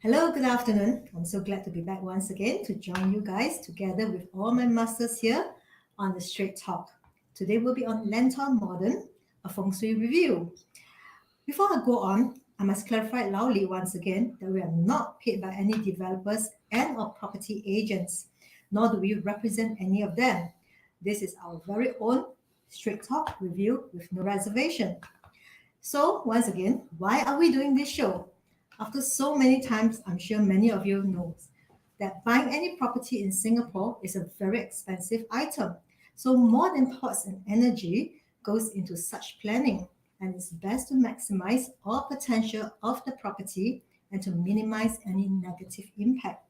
Hello, good afternoon. I'm so glad to be back once again to join you guys together with all my masters here on the Straight Talk. Today we'll be on Lentor Modern, a Feng Shui review. Before I go on, I must clarify loudly once again that we are not paid by any developers and or property agents, nor do we represent any of them. This is our very own Straight Talk review with no reservation. So, once again, why are we doing this show? After so many times, I'm sure many of you know that buying any property in Singapore is a very expensive item. So, more than thoughts and energy goes into such planning, and it's best to maximize all potential of the property and to minimize any negative impact.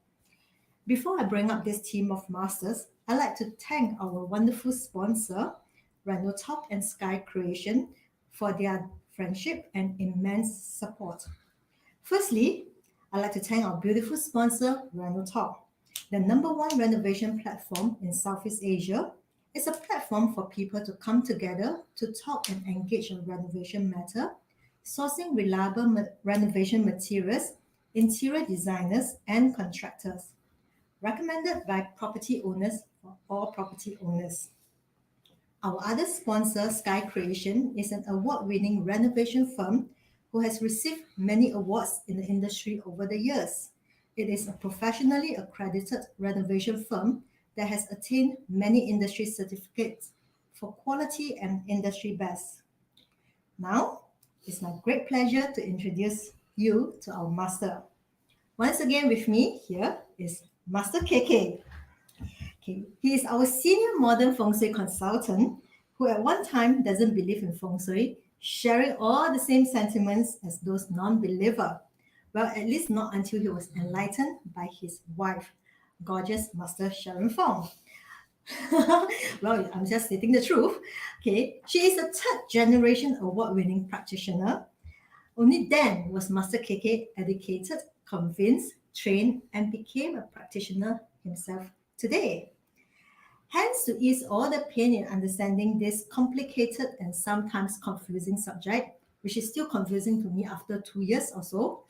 Before I bring up this team of masters, I'd like to thank our wonderful sponsor, Top and Sky Creation, for their friendship and immense support. Firstly, I'd like to thank our beautiful sponsor, Top, the number one renovation platform in Southeast Asia. It's a platform for people to come together to talk and engage on renovation matter, sourcing reliable renovation materials, interior designers, and contractors. Recommended by property owners for all property owners. Our other sponsor, Sky Creation, is an award-winning renovation firm who has received many awards in the industry over the years. It is a professionally accredited renovation firm that has attained many industry certificates for quality and industry best. Now, it's my great pleasure to introduce you to our master. Once again with me here is Master KK. Okay. He is our senior modern Feng Shui consultant who at one time doesn't believe in Feng Shui, sharing all the same sentiments as those non-believer. Well, at least not until he was enlightened by his wife, gorgeous Master Sharon Fong. Well, I'm just stating the truth. Okay, she is a third generation award-winning practitioner. Only then was Master KK educated, convinced, trained, and became a practitioner himself today. Hence, to ease all the pain in understanding this complicated and sometimes confusing subject, which is still confusing to me after 2 years or so,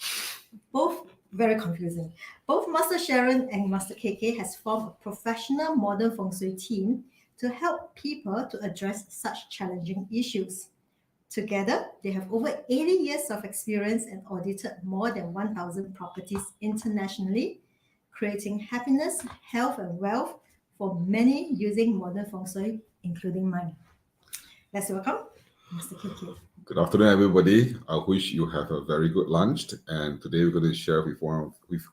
both very confusing. Both Master Sharon and Master KK has formed a professional modern feng shui team to help people to address such challenging issues. Together, they have over 80 years of experience and audited more than 1,000 properties internationally, creating happiness, health, and wealth for many using modern feng shui, including mine. Let's welcome Mr. KK. Good afternoon, everybody. I wish you have a very good lunch. And today we're going to share with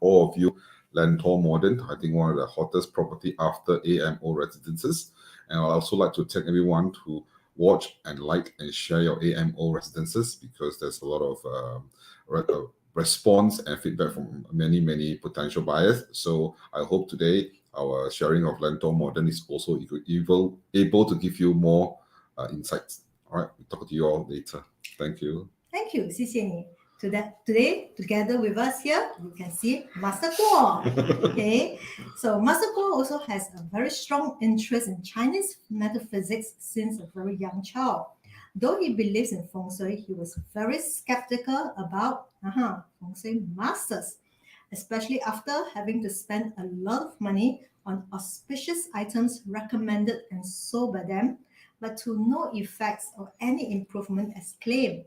all of you Lentor Modern, I think one of the hottest property after AMO residences. And I'd also like to thank everyone to watch and like and share your AMO residences because there's a lot of response and feedback from many potential buyers. So I hope today our sharing of Lentor Modern is also able to give you more insights. All right, we'll talk to you all later. Thank you. Thank you, 谢谢你. Today, together with us here, you can see Master Guo. Okay, so Master Guo also has a very strong interest in Chinese metaphysics since a very young child. Though he believes in Feng Shui, he was very skeptical about Feng Shui masters, especially after having to spend a lot of money on auspicious items recommended and sold by them, but to no effects or any improvement as claimed.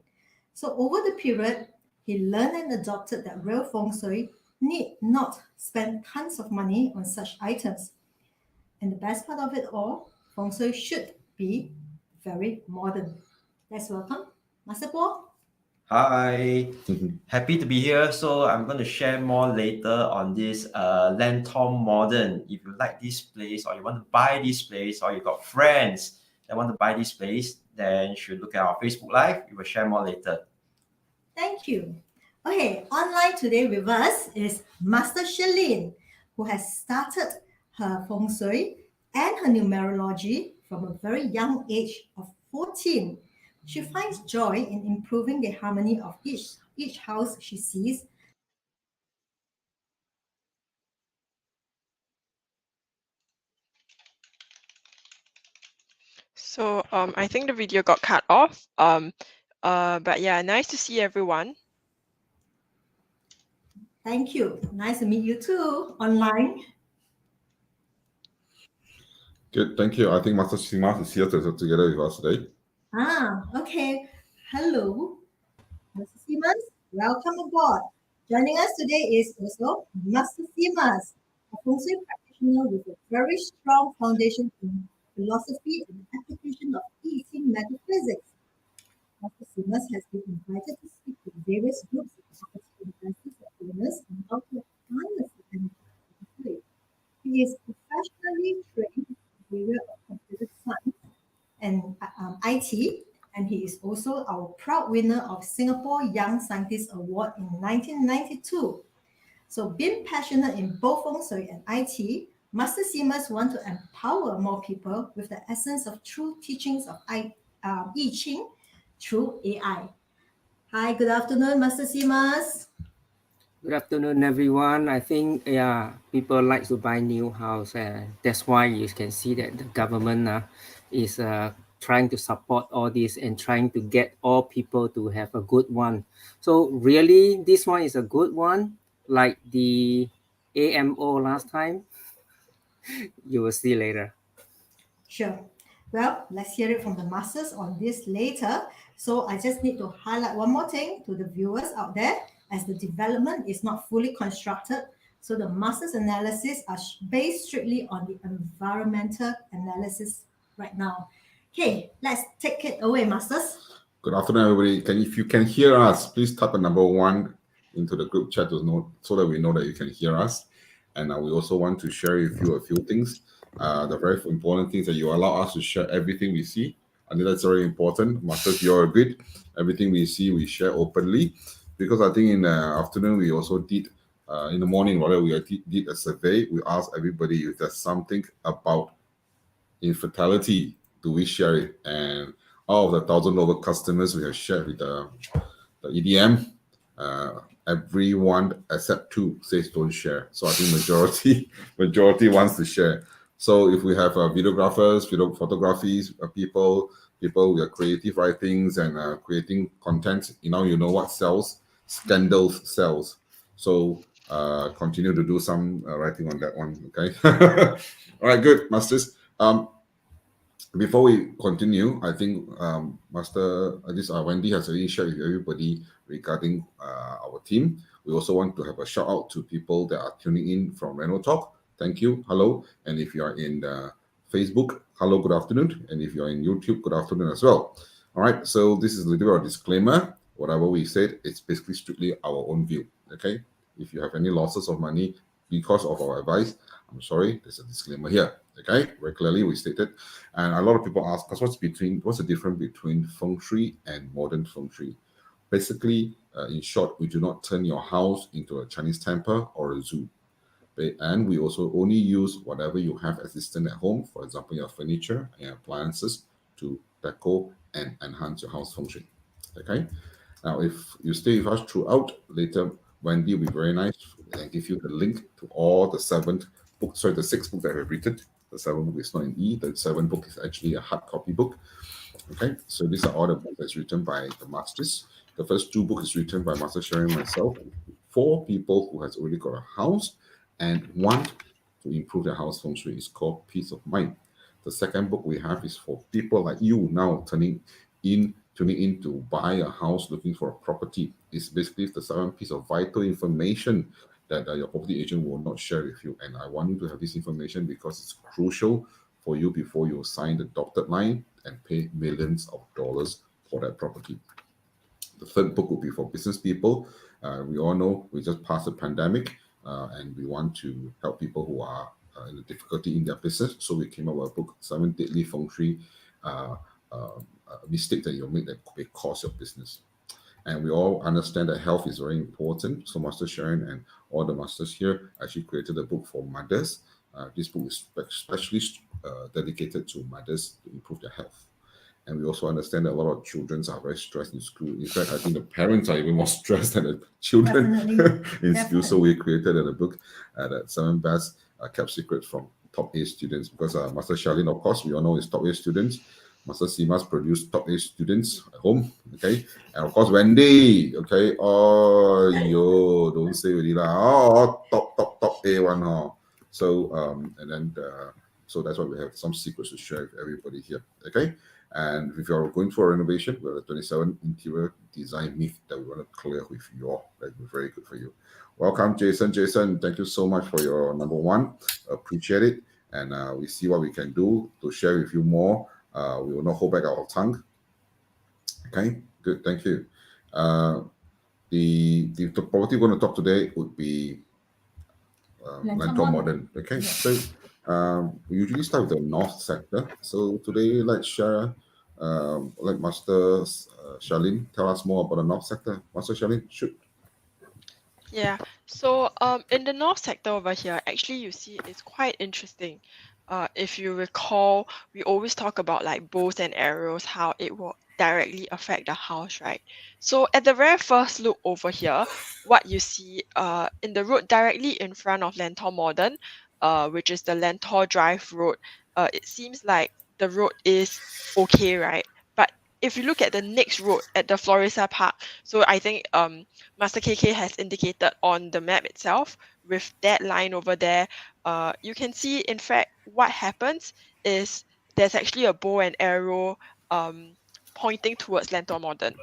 So over the period, he learned and adopted that real Feng Shui need not spend tons of money on such items. And the best part of it all, Feng Shui should be very modern. Let's welcome Master Guo. Hi, happy to be here. So I'm going to share more later on this Lentor Modern. If you like this place or you want to buy this place or you got friends that want to buy this place, then you should look at our Facebook Live. We will share more later. Thank you. Okay, online today with us is Master Shalene, who has started her Feng Shui and her numerology from a very young age of 14. She finds joy in improving the harmony of each house she sees. So I think the video got cut off. But yeah, nice to see everyone. Thank you. Nice to meet you too, online. Good, thank you. I think Master Simas is here together with us today. Okay. Hello, Mr. Siemens. Welcome aboard. Joining us today is also Master Siemens, a Feng Shui practitioner with a very strong foundation in philosophy and application of I Ching metaphysics. Master Siemens has been invited to speak to various groups of property investors and owners on how to harness the energy of Feng Shui. He is professionally trained in the area of computer science and IT, and he is also our proud winner of Singapore Young Scientist Award in 1992. So, being passionate in both Feng Shui and IT, Master Siemens want to empower more people with the essence of true teachings of I Ching through AI. Hi, good afternoon, Master Siemens. Good afternoon, everyone. I think people like to buy new house. That's why you can see that the government is trying to support all this and trying to get all people to have a good one. So really, this one is a good one, like the AMO last time. You will see later. Sure. Well, let's hear it from the masters on this later. So I just need to highlight one more thing to the viewers out there, as the development is not fully constructed. So the masters analysis are based strictly on the environmental analysis right now. Okay, let's take it away, masters. Good afternoon, everybody. If you can hear us, please type a number 1 into the group chat so that we know that you can hear us. And we also want to share with you a few things. The very important things that you allow us to share everything we see. I think that's very important. Masters, you're good. Everything we see, we share openly. Because I think in the afternoon, we also did, in the morning, rather, we did a survey. We asked everybody if there's something about infertility, do we share it? And all of the 1,000 over customers we have shared with the EDM, everyone except 2 says don't share. So I think majority wants to share. So if we have videographers, photographies, people with creative writings and creating content, you know what sells? Scandals sells. So continue to do some writing on that one, okay? All right, good, masters. Before we continue, I think Master Wendy has already shared with everybody regarding our team. We also want to have a shout out to people that are tuning in from Lentor. Thank you. Hello. And if you are in Facebook, hello, good afternoon. And if you are in YouTube, good afternoon as well. All right. So this is a little bit of a disclaimer. Whatever we said, it's basically strictly our own view. Okay. If you have any losses of money because of our advice, I'm sorry, there's a disclaimer here. Okay, very clearly we stated. And a lot of people ask us what's the difference between Feng Shui and modern Feng Shui. Basically, in short, we do not turn your house into a Chinese temple or a zoo. And we also only use whatever you have existing at home, for example, your furniture and appliances, to decor and enhance your house Feng Shui. Okay. Now, if you stay with us throughout, later Wendy will be very nice and give you the link to all the 6 books that I've written. The 7th book is not in the 7th book is actually a hard copy book. Okay, so these are all the books that's written by the masters. The first 2 books is written by Master Sharon and myself for people who has already got a house and want to improve their house Feng Shui. It's called Peace of Mind. The second book we have is for people like you now tuning in to buy a house, looking for a property. It's basically the 7 piece of vital information that your property agent will not share with you. And I want you to have this information because it's crucial for you before you sign the dotted line and pay millions of dollars for that property. The third book will be for business people. We all know we just passed a pandemic and we want to help people who are in a difficulty in their business. So we came up with a book, 7 Deadly Feng Shui Mistake that you'll make that may cause your business. And we all understand that health is very important. So Master Sharon and all the masters here actually created a book for mothers. This book is especially dedicated to mothers to improve their health. And we also understand that a lot of children are very stressed in school. In fact, I think the parents are even more stressed than the children in school. So we created a book that 7 best kept secrets from top A students, because Master Charlene, of course, we all know is top A students. Master Simas produced top A students at home. Okay. And of course, Wendy. Okay. Oh, yo, don't say already lah. Oh, top A one. Oh. So, and then, so that's why we have some secrets to share with everybody here. Okay. And if you're going for a renovation, we have a 27 interior design myth that we want to clear with you all. That'd be very good for you. Welcome, Jason. Jason, thank you so much for your number one. Appreciate it. And we see what we can do to share with you more. We will not hold back our tongue. Okay, good. Thank you. The property we're going to talk today would be Lentor Modern. Okay, yes. So we usually start with the north sector. So today, let's share. Let Master Charlene tell us more about the north sector. Master Charlene, shoot. Yeah, so in the north sector over here, actually you see it's quite interesting. If you recall, we always talk about like bows and arrows, how it will directly affect the house, right? So at the very first look over here, what you see in the road directly in front of Lentor Modern, which is the Lentor Drive Road, it seems like the road is okay, right? But if you look at the next road at the Florissa Park, so I think Master KK has indicated on the map itself with that line over there, you can see in fact what happens is there's actually a bow and arrow pointing towards Lentor Modern.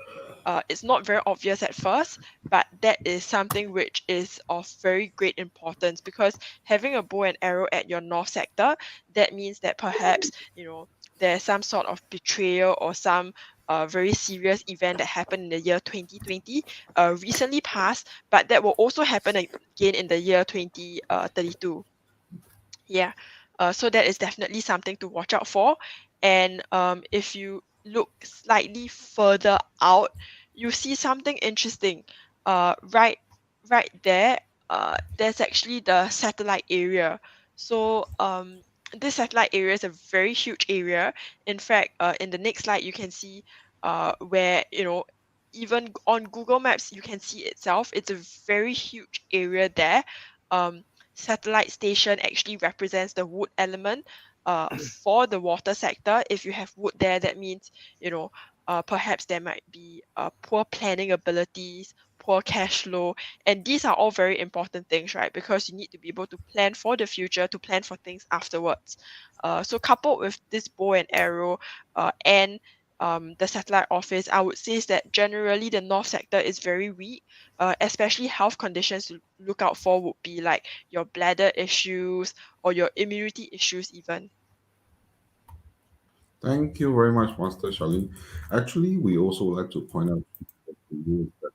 It's not very obvious at first, but that is something which is of very great importance, because having a bow and arrow at your north sector, that means that perhaps, you know, there's some sort of betrayal or some very serious event that happened in the year 2020, recently passed, but that will also happen again in the year 2032. Yeah, so that is definitely something to watch out for. And if you look slightly further out, you see something interesting. Right there, there's actually the satellite area. So this satellite area is a very huge area. In fact, in the next slide, you can see where, you know, even on Google Maps, you can see itself. It's a very huge area there. Satellite station actually represents the wood element for the water sector. If you have wood there, that means, you know, perhaps there might be poor planning abilities, poor cash flow, and these are all very important things, right? Because you need to be able to plan for the future, to plan for things afterwards. So coupled with this bow and arrow and the satellite office, I would say is that generally the north sector is very weak, especially health conditions to look out for would be like your bladder issues or your immunity issues even. Thank you very much, Master Charlene. Actually, we also would like to point out to you that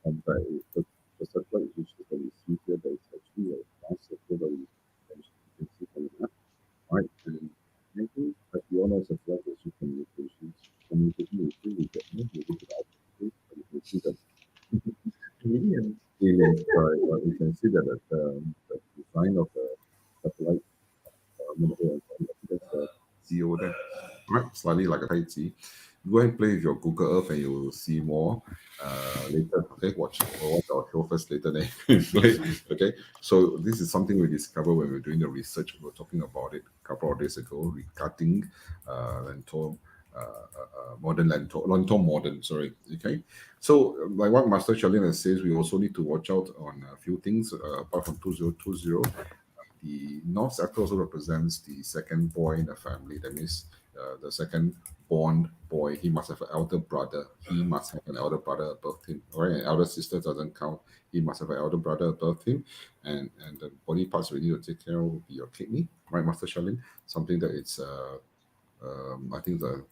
the satellite issues that we see here, there is actually a north sector that we can see from the map, right? And maybe, as we all know, satellite issue communication issue, we get more maybe to the output, but you can see that aliens, right? But we can see that the design of the satellite, that's the zero there, right? Slightly like a tight Z. Go ahead and play with your Google Earth and you will see more later. Okay, watch our show first later then you can play. Okay, so this is something we discovered when we were doing the research. We were talking about it a couple of days ago regarding Lentor, Lentor Modern, sorry. Okay, so like what Master Charlene says, we also need to watch out on a few things apart from 2020. The north sector also represents the second boy in the family. That means the second born boy, he must have an elder brother. He must have an elder brother above him. Right? An elder sister doesn't count. He must have an elder brother above him. And the body parts we need to take care of will be your kidney, right, Master Charlene? Something that it's I think the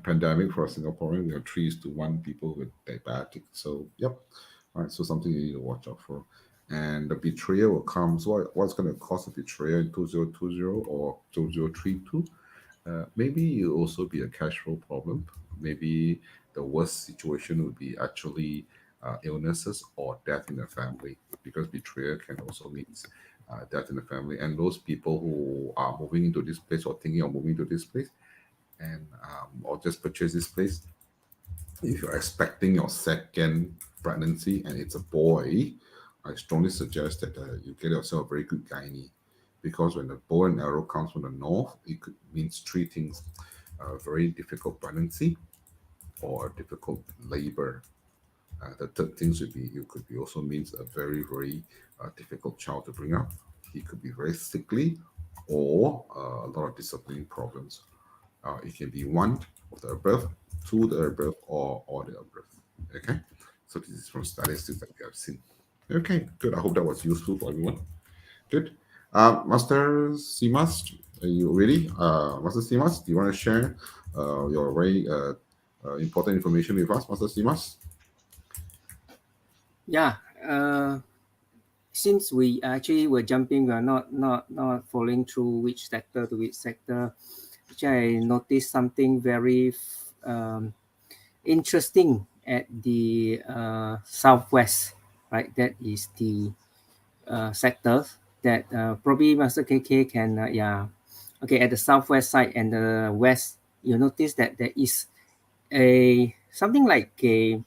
pandemic for a Singaporean, we have 3:1 people with diabetic. So yep. All right, so something you need to watch out for. And the betrayal will come. So what's going to cause a betrayal in 2020 or 2032? Maybe it'll also be a cash flow problem. Maybe the worst situation would be actually illnesses or death in the family, because betrayal can also mean death in the family. And those people who are moving into this place or thinking of moving to this place and or just purchase this place, if you're expecting your second pregnancy and it's a boy, I strongly suggest that you get yourself a very good gynae, because when the bow and arrow comes from the north, it could means three things. a very difficult pregnancy or a difficult labor. The third thing should be, it could be also means a very, very difficult child to bring up. He could be very sickly or a lot of disciplining problems. It can be one of the above, two of the above, or all the above. Okay, so this is from statistics that we have seen. Okay, good. I hope that was useful for everyone. Good. Master Simas, are you ready? Master Simas, do you want to share your very important information with us, Master Simas? Yeah. Since we actually were jumping, we are not following through which sector to which sector. Actually, I noticed something very interesting at the southwest, right? That is the sector that probably Master KK can, okay, at the southwest side and the west, you notice that there is a something like a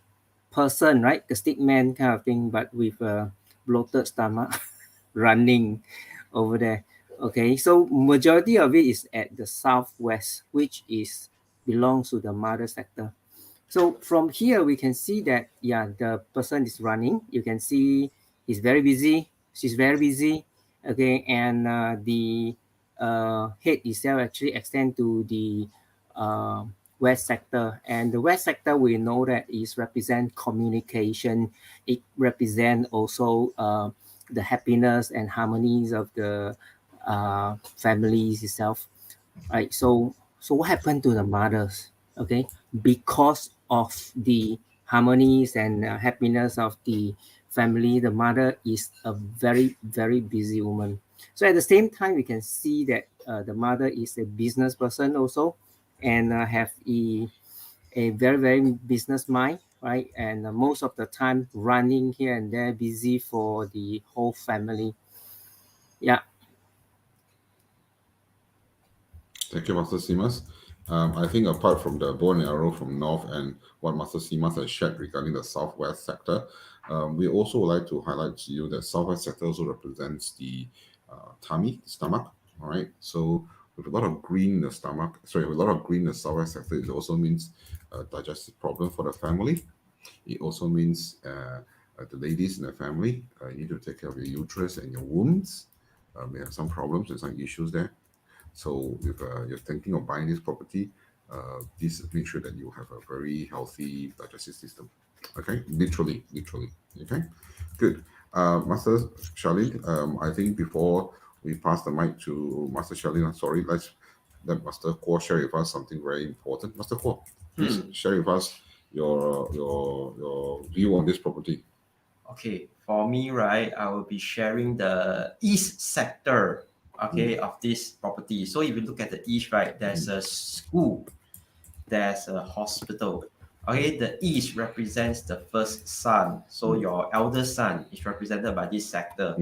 person, right? The stick man kind of thing, but with a bloated stomach running over there. Okay, so majority of it is at the southwest, which is belongs to the mother sector. So from here we can see that the person is running. You can see he's very busy. She's very busy. Okay, and the head itself actually extend to the uh, west sector, and the west sector we know that is represent communication. It represent also the happiness and harmonies of the families itself. Right. So what happened to the mothers? Okay, because of the harmonies and happiness of the family, the mother is a very very busy woman. So at the same time, we can see that the mother is a business person also, and have a very very business mind, right? And most of the time running here and there, busy for the whole family. Yeah. Thank you, Master Simas. I think apart from the bow and arrow from north and what Master Simas has shared regarding the southwest sector, we also would like to highlight to you that southwest sector also represents the tummy, stomach. All right. So with a lot of green in the stomach, with a lot of green in the southwest sector, it also means digestive problem for the family. It also means the ladies in the family, you need to take care of your uterus and your wombs. May have some problems and some issues there. So if you're thinking of buying this property, please make sure that you have a very healthy digestive system. Okay, literally. Okay, good. Master Charlene, I think before we pass the mic to Master Charlene, I'm sorry, let's let Master Kuo share with us something very important. Master Kuo, please share with us your view on this property. Okay, for me, right, I will be sharing the east sector, okay, of this property. So if you look at the east, right, there's a school, there's a hospital. Okay, the east represents the first son. So your eldest son is represented by this sector.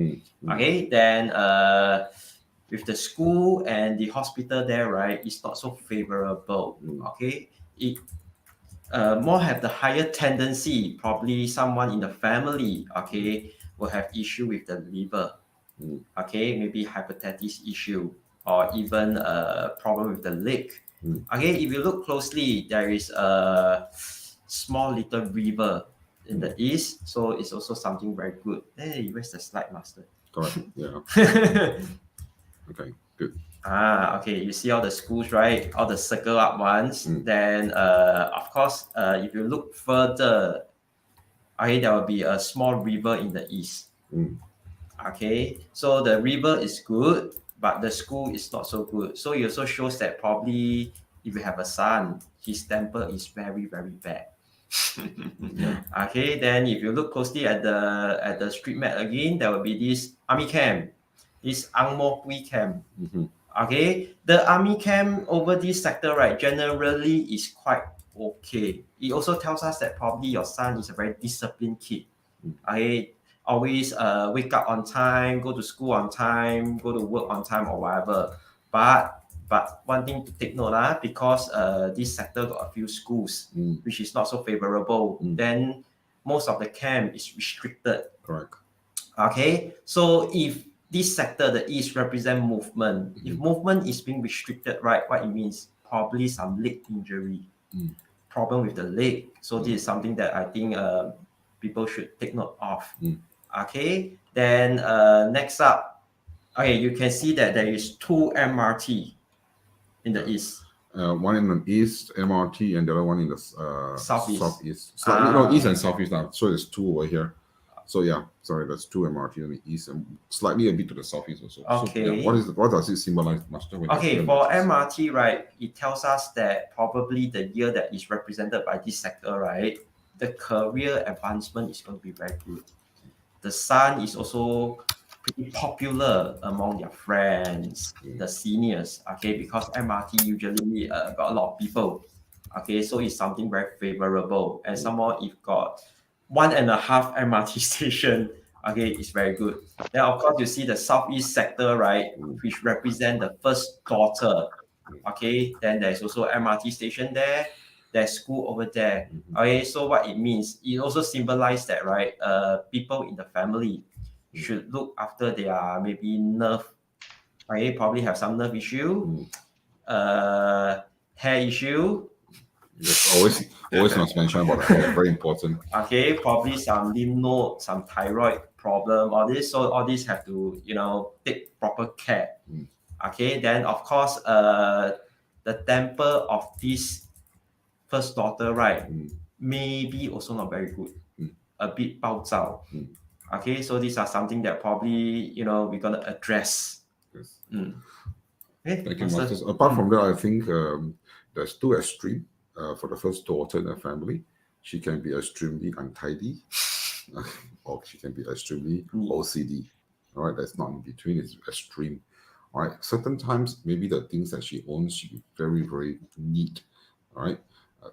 Okay, then with the school and the hospital there, right, it's not so favorable. Okay, it more have the higher tendency, probably someone in the family, okay, will have issue with the liver, okay, maybe hepatitis issue, or even a problem with the leg. Okay, if you look closely, there is a small little river in the east, so it's also something very good. Hey, where's the slide, master? Correct. Yeah. Okay. Good. Okay, you see all the schools, right? All the circle up ones. Then, of course, if you look further, okay, there will be a small river in the east. Okay, so the river is good, but the school is not so good. So it also shows that probably if you have a son, his temper is very, very bad. Okay, then if you look closely at the street map again, there will be this army camp, this Ang Mo Pui camp. Okay, the army camp over this sector, right, generally is quite okay. It also tells us that probably your son is a very disciplined kid. Okay, always wake up on time, go to school on time, go to work on time or whatever. But one thing to take note, because this sector got a few schools, which is not so favorable, then most of the camp is restricted. Correct. Okay, so if this sector, the east, represent movement. If movement is being restricted, right, what it means, probably some leg injury, Mm. problem with the leg. So this is something that I think people should take note of. Mm. Okay, then next up, okay, you can see that there is 2 MRT in the east. One in the east MRT and the other one in the Southeast. southeast. Slightly, no, east and Ah. southeast now. So there's 2 over here. So yeah, sorry, that's 2 MRT on the east and slightly a bit to the southeast also. Okay. So, yeah, what does it symbolize, Master? When you Okay, hear for this? MRT, right, it tells us that probably the year that is represented by this sector, right, the career advancement is going to be very good. The son is also pretty popular among their friends, the seniors, okay, because MRT usually got a lot of people, okay, so it's something very favorable. And some more, if got 1.5 MRT station, okay, it's very good. Then of course you see the southeast sector, right, which represent the first daughter, okay. Then there's also MRT station there. There's school over there. Okay, so what it means, it also symbolizes that, right, people in the family should look after their maybe nerve, okay, probably have some nerve issue, hair issue. Yes, always must mention about the hair, very important. Okay, probably some lymph node, some thyroid problem, all this. So all these have to, take proper care. Okay, then of course, the temper of this first daughter, right, maybe also not very good, a bit 暴躁. Okay, so these are something that probably we're gonna address. Yes. Okay, Thank you, Masters. Apart from that, I think there's 2 extremes for the first daughter in the family. She can be extremely untidy, or she can be extremely OCD. All right, that's not in between. It's extreme. All right, certain times maybe the things that she owns should be very, very neat. All right,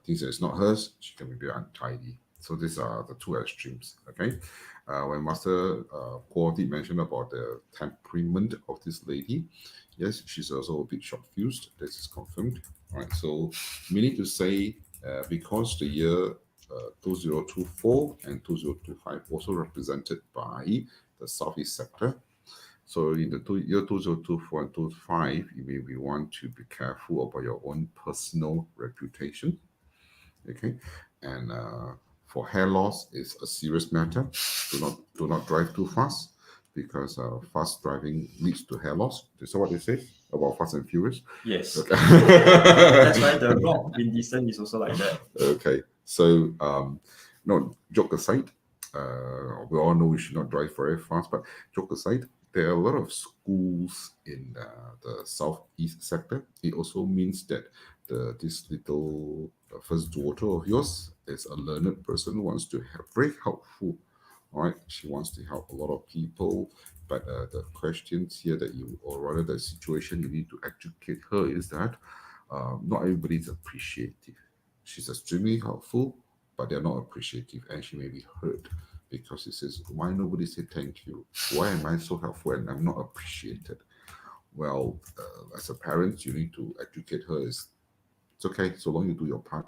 things that is not hers, she can be very untidy. So these are the 2 extremes. Okay, when Master Guo did mention about the temperament of this lady, yes, she's also a bit short-fused. This is confirmed. All right, so meaning to say, because the year 2024 and 2025 also represented by the southeast sector. So in the year 2024 and 2025, you may want to be careful about your own personal reputation. Okay, and for hair loss is a serious matter. Do not drive too fast, because fast driving leads to hair loss. Is that what they say about Fast and Furious? Yes. Okay. That's why the Rock Vin Diesel is also like that. Okay, so no, joke aside, we all know we should not drive very fast, but joke aside, there are a lot of schools in the southeast sector. It also means that this little first daughter of yours is a learned person who wants to help, very helpful. All right, she wants to help a lot of people, but the questions here that you, or rather the situation you need to educate her is that not everybody is appreciative. She's extremely helpful, but they're not appreciative, and she may be hurt because she says, "Why nobody say thank you? Why am I so helpful and I'm not appreciated?" Well, as a parent, you need to educate her. It's okay, so long you do your part.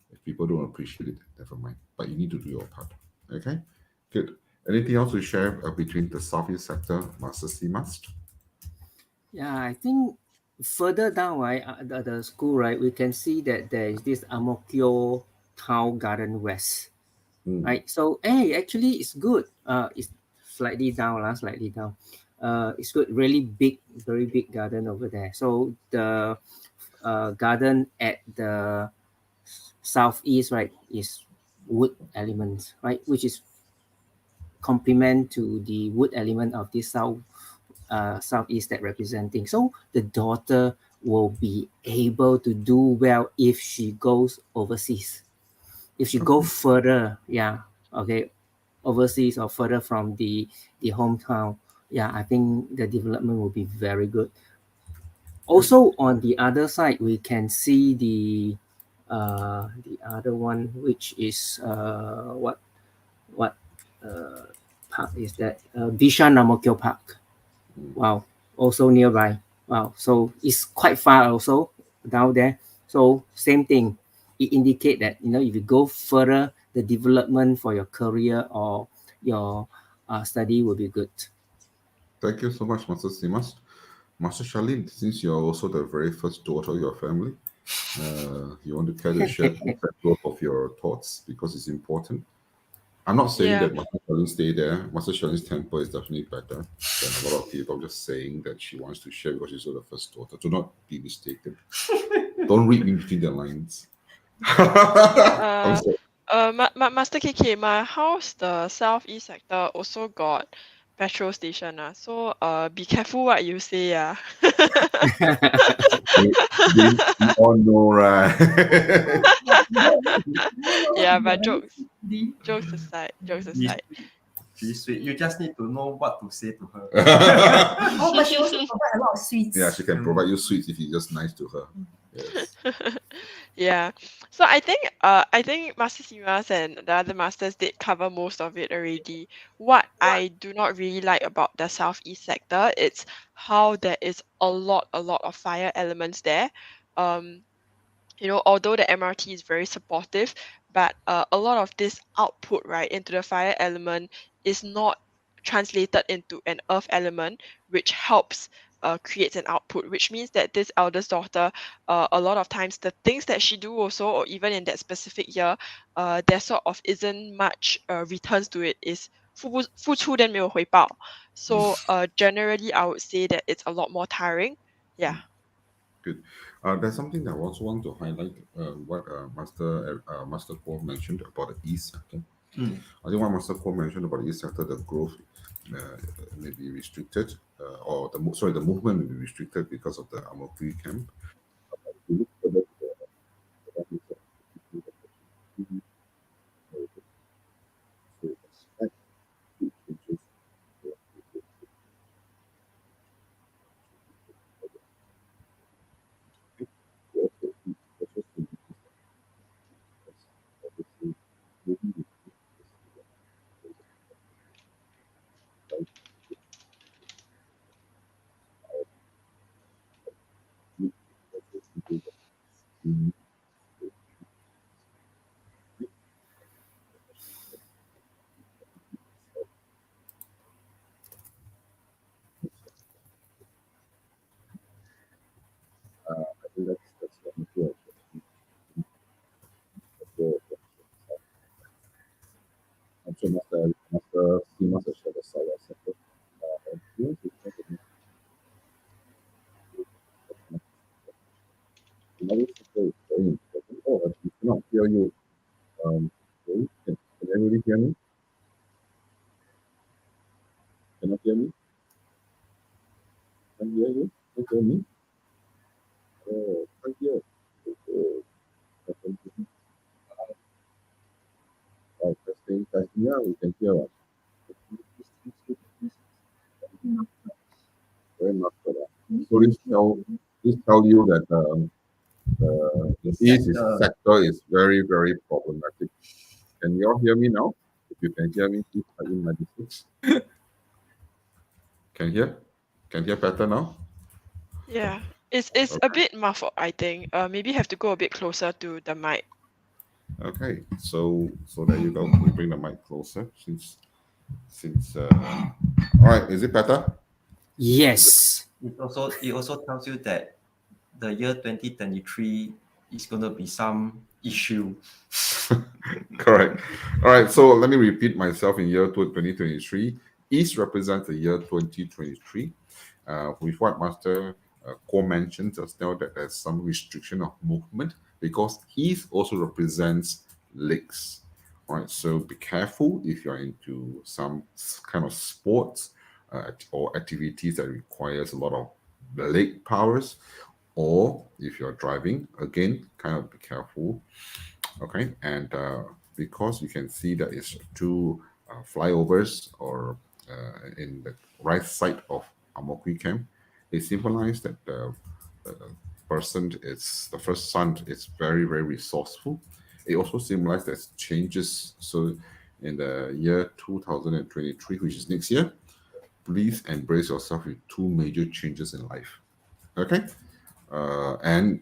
If people don't appreciate it, never mind. But you need to do your part. Okay, good. Anything else to share between the southeast sector, Master C Must? Yeah, I think further down, right, the school, right, we can see that there is this Amokyo Town Garden West, right? So, hey, actually, it's good. It's slightly down, slightly down. It's good. Really big, very big garden over there. So the garden at the southeast, right, is wood elements, right, which is complement to the wood element of this southeast that representing. So the daughter will be able to do well if she goes overseas. If she go further, overseas or further from the hometown, I think the development will be very good. Also, on the other side, we can see the other one, which is what park is that? Bishan Namokyo Park. Wow, also nearby. Wow, so it's quite far also down there. So same thing. It indicate that if you go further, the development for your career or your study will be good. Thank you so much, Master Simas. Master Charlene, since you're also the very first daughter of your family, You want to care to share both of your thoughts because it's important. I'm not saying Yeah. that Master Charlene stay there. Master Charlene's temper is definitely better than a lot of people. I'm just saying that she wants to share because she's the first daughter. Do not be mistaken. Don't read me between the lines. I'm Uh, sorry. Master KK, my house, the southeast sector, also got petrol station. So be careful what you say. We all know, right? Yeah, but jokes aside, She's sweet. You just need to know what to say to her. Oh, but she also provide a lot of sweets. Yeah, she can provide you sweets if you're just nice to her. Yes. Yeah. So I think Master Simas and the other masters did cover most of it already. What I do not really like about the southeast sector, it's how there is a lot of fire elements there. Um, although the MRT is very supportive, but a lot of this output, right, into the fire element is not translated into an earth element, which helps create an output, which means that this eldest daughter, a lot of times the things that she do also, or even in that specific year, there sort of isn't much returns to it. Is 付出 then 没有回报. So generally, I would say that it's a lot more tiring. Yeah. Good. There's something that I also want to highlight what Master Paul mentioned about the East sector. I think what Master Paul mentioned about the East sector, the growth may be restricted, or the movement may be restricted because of the Amokri camp. If you look further to the right side, you see the so expect big changes. I think that's one of the I'm sure Master Simas has shared the Sawa sector. Yes, it's not another sector is very important. Oh, I cannot hear you. Sorry, can everybody hear me? Cannot hear me? Can hear you? Can hear me? Oh, can't hear. Oh, testing. Yeah, we can hear us. Very much for that. So this tell you that the East sector is very, very problematic. Can you all hear me now? If you can hear me, please type in 96. Can hear? Can hear better now? Yeah, it's a bit muffled, I think. Maybe have to go a bit closer to the mic. Okay, so there you go. We bring the mic closer since all right, is it better? Yes. It also tells you that the year 2023 is going to be some issue. Correct. All right, so let me repeat myself. In year 2023, East represents the year 2023. With what Master Ko mentioned just now, that there's some restriction of movement because East also represents lakes. All right, so be careful if you're into some kind of sports or activities that requires a lot of lake powers, or if you're driving, again, kind of be careful. Okay, and because you can see that it's two flyovers or in the right side of Amokwi camp, it symbolizes that the person is the first son is very, very resourceful. It also symbolizes that changes. So in the year 2023, which is next year, please embrace yourself with two major changes in life. Okay, and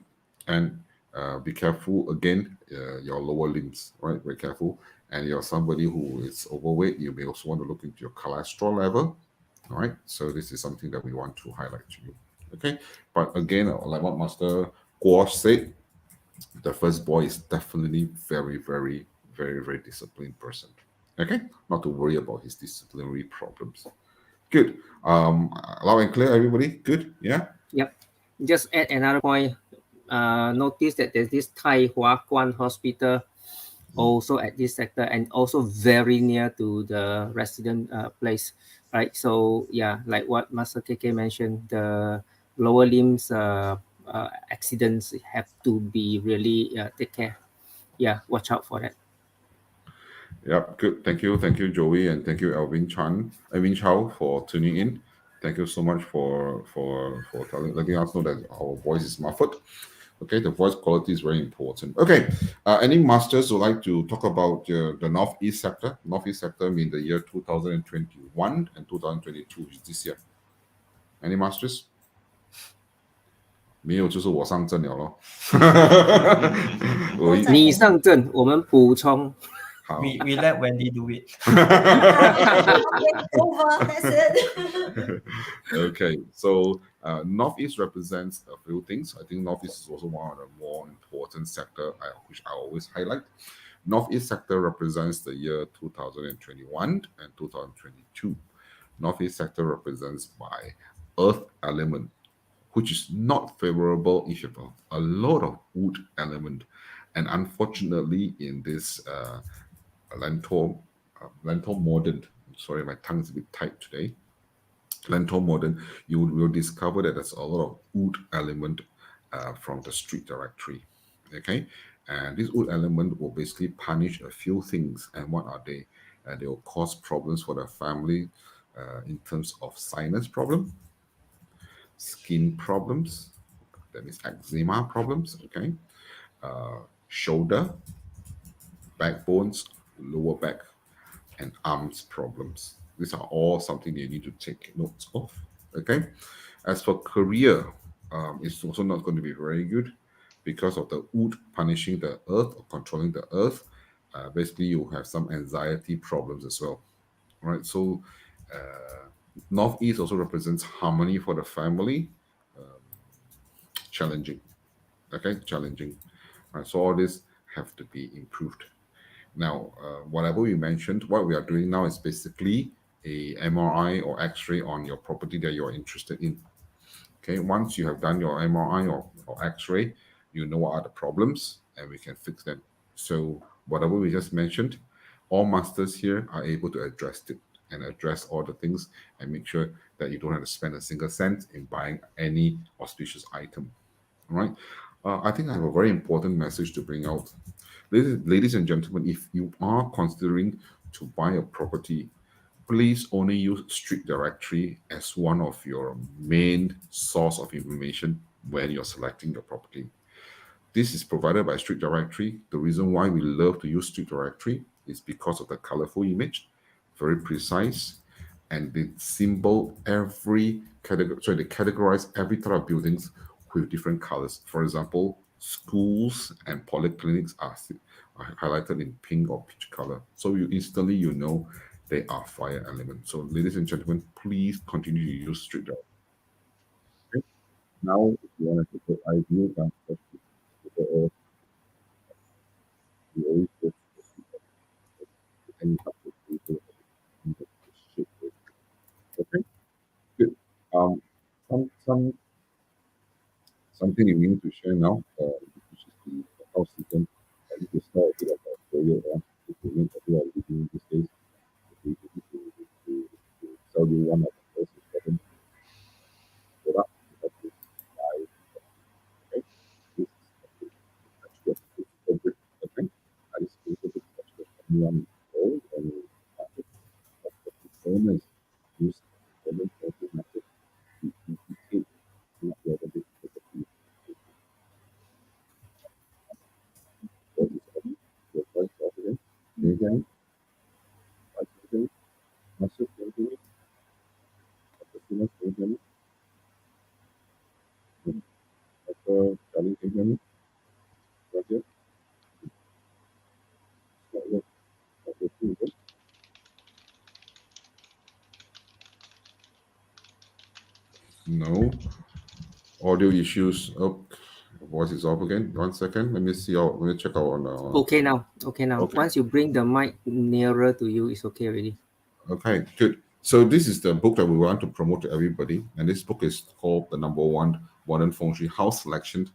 be careful again, your lower limbs, right? Very careful. And you're somebody who is overweight, you may also want to look into your cholesterol level. All right, so this is something that we want to highlight to you. Okay, but again, like what Master Guo said, The first boy is definitely very, very, very, very disciplined person. Okay, not to worry about his disciplinary problems. Good. Loud and clear, everybody. Good. Yeah. Yep. Just add another point. Notice that there's this Tai Hua Guan Hospital also at this sector and also very near to the resident place, right? So yeah, like what Master KK mentioned, the lower limbs accidents have to be really take care. Yeah, watch out for that. Yep. Good. Thank you, Joey, and thank you, Alvin Chow, for tuning in. Thank you so much for letting us know that our voice is muffled. Okay, the voice quality is very important. Okay, any masters would like to talk about the northeast sector? Northeast sector mean the year 2021 and 2022, which is this year. Any masters? 没有就是我上阵了咯。我一你上阵，我们补充。好 We let Wendy do it. Over, that's it. Okay, so Northeast represents a few things. I think Northeast is also one of the more important sector which I always highlight. Northeast sector represents the year 2021 and 2022. Northeast sector represents by earth element, which is not favorable if you have a lot of wood element. And unfortunately, in this Lentor modern, sorry, my tongue is a bit tight today. Lentor modern, you will discover that there's a lot of wood element from the street directory. Okay, and this wood element will basically punish a few things. And what are they? They will cause problems for the family in terms of sinus problem, skin problems, that means eczema problems. Okay, shoulder, backbones, lower back, and arms problems. These are all something you need to take notes of. Okay. As for career, it's also not going to be very good because of the wood punishing the earth or controlling the earth. Basically, you have some anxiety problems as well. Right. So, Northeast also represents harmony for the family. Challenging. Okay, challenging. Right. So all this have to be improved. Now, whatever we mentioned, what we are doing now is basically a MRI or X-ray on your property that you're interested in. Okay, once you have done your MRI or X-ray, you know what are the problems and we can fix them. So whatever we just mentioned, all masters here are able to address it and address all the things and make sure that you don't have to spend a single cent in buying any auspicious item. All right. I think I have a very important message to bring out. Ladies and gentlemen, if you are considering to buy a property, please only use Street Directory as one of your main source of information when you're selecting your property. This is provided by Street Directory. The reason why we love to use Street Directory is because of the colorful image, very precise, and they symbol every category. So they categorize every type of buildings with different colors. For example, schools and polyclinics are highlighted in pink or peach color. So you instantly know they are fire elements. So ladies and gentlemen, please continue to use Street Directory. Okay? Now, if you want to take an idea, we always go to the Street Directory. And you have to people in the shape. Okay, good. Something we need to share now, which is the house season. I need to start a bit of a career if we need to do our living these days. We need to tell you one of the most important products that we buy. Okay, this is a fabric. Okay, I just created this texture from 1 year old and market. But the owners use the method. We take not the other bit. Again, again, massive again, again, after telling again, budget, no audio issues. Oh, voice is off again. 1 second. Let me see. Let me check out on. Okay now. Okay now. Okay. Once you bring the mic nearer to you, it's okay already. Okay, good. So this is the book that we want to promote to everybody, and this book is called the #1 Modern Feng Shui House Selection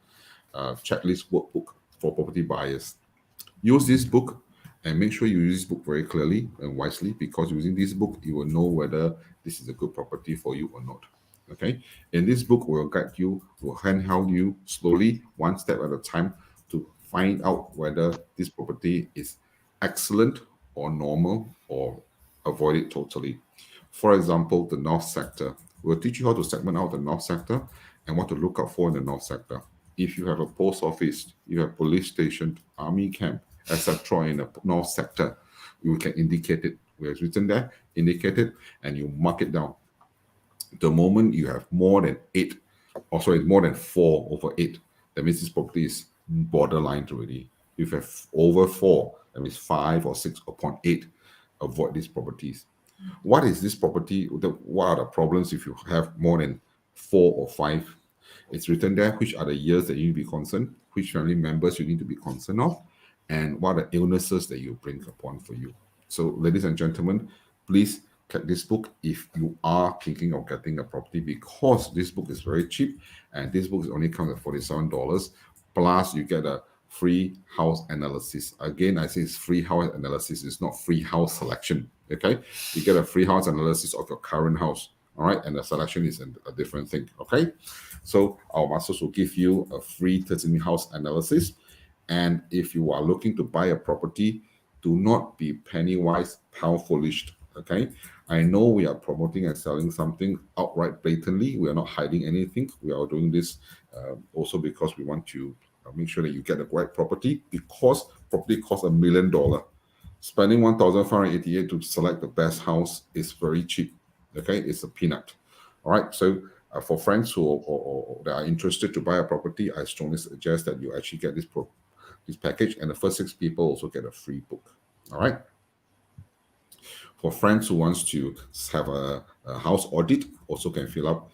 Checklist Workbook for Property Buyers. Use this book and make sure you use this book very clearly and wisely, because using this book, you will know whether this is a good property for you or not. Okay. In this book, we'll guide you, will handheld you slowly, one step at a time, to find out whether this property is excellent or normal, or avoid it totally. For example, the north sector. We'll teach you how to segment out the north sector and what to look out for in the north sector. If you have a post office, you have police station, army camp, etc. in the north sector, you can indicate it. We have written there, indicate it, and you mark it down. The moment you have more than 8, or sorry, more than 4 over 8, that means this property is borderline already. If you have over 4, that means 5 or 6 upon 8, avoid these properties. What is this property? What are the problems if you have more than 4 or 5? It's written there which are the years that you need to be concerned, which family members you need to be concerned of, and what are the illnesses that you bring upon for you. So, ladies and gentlemen, please get this book if you are thinking of getting a property, because this book is very cheap, and this book only comes at $47. Plus, you get a free house analysis. Again, I say it's free house analysis. It's not free house selection. Okay, you get a free house analysis of your current house. All right, and the selection is a different thing. Okay, so our masters will give you a free 13 house analysis. And if you are looking to buy a property, do not be penny wise, pound foolish. Okay, I know we are promoting and selling something outright blatantly. We are not hiding anything. We are doing this also because we want to make sure that you get the right property, because property costs $1 million. Spending $1,588 to select the best house is very cheap. Okay, it's a peanut. All right, so for friends who or that are interested to buy a property, I strongly suggest that you actually get this package, and the first 6 people also get a free book. All right. For friends who wants to have a house audit, also can fill up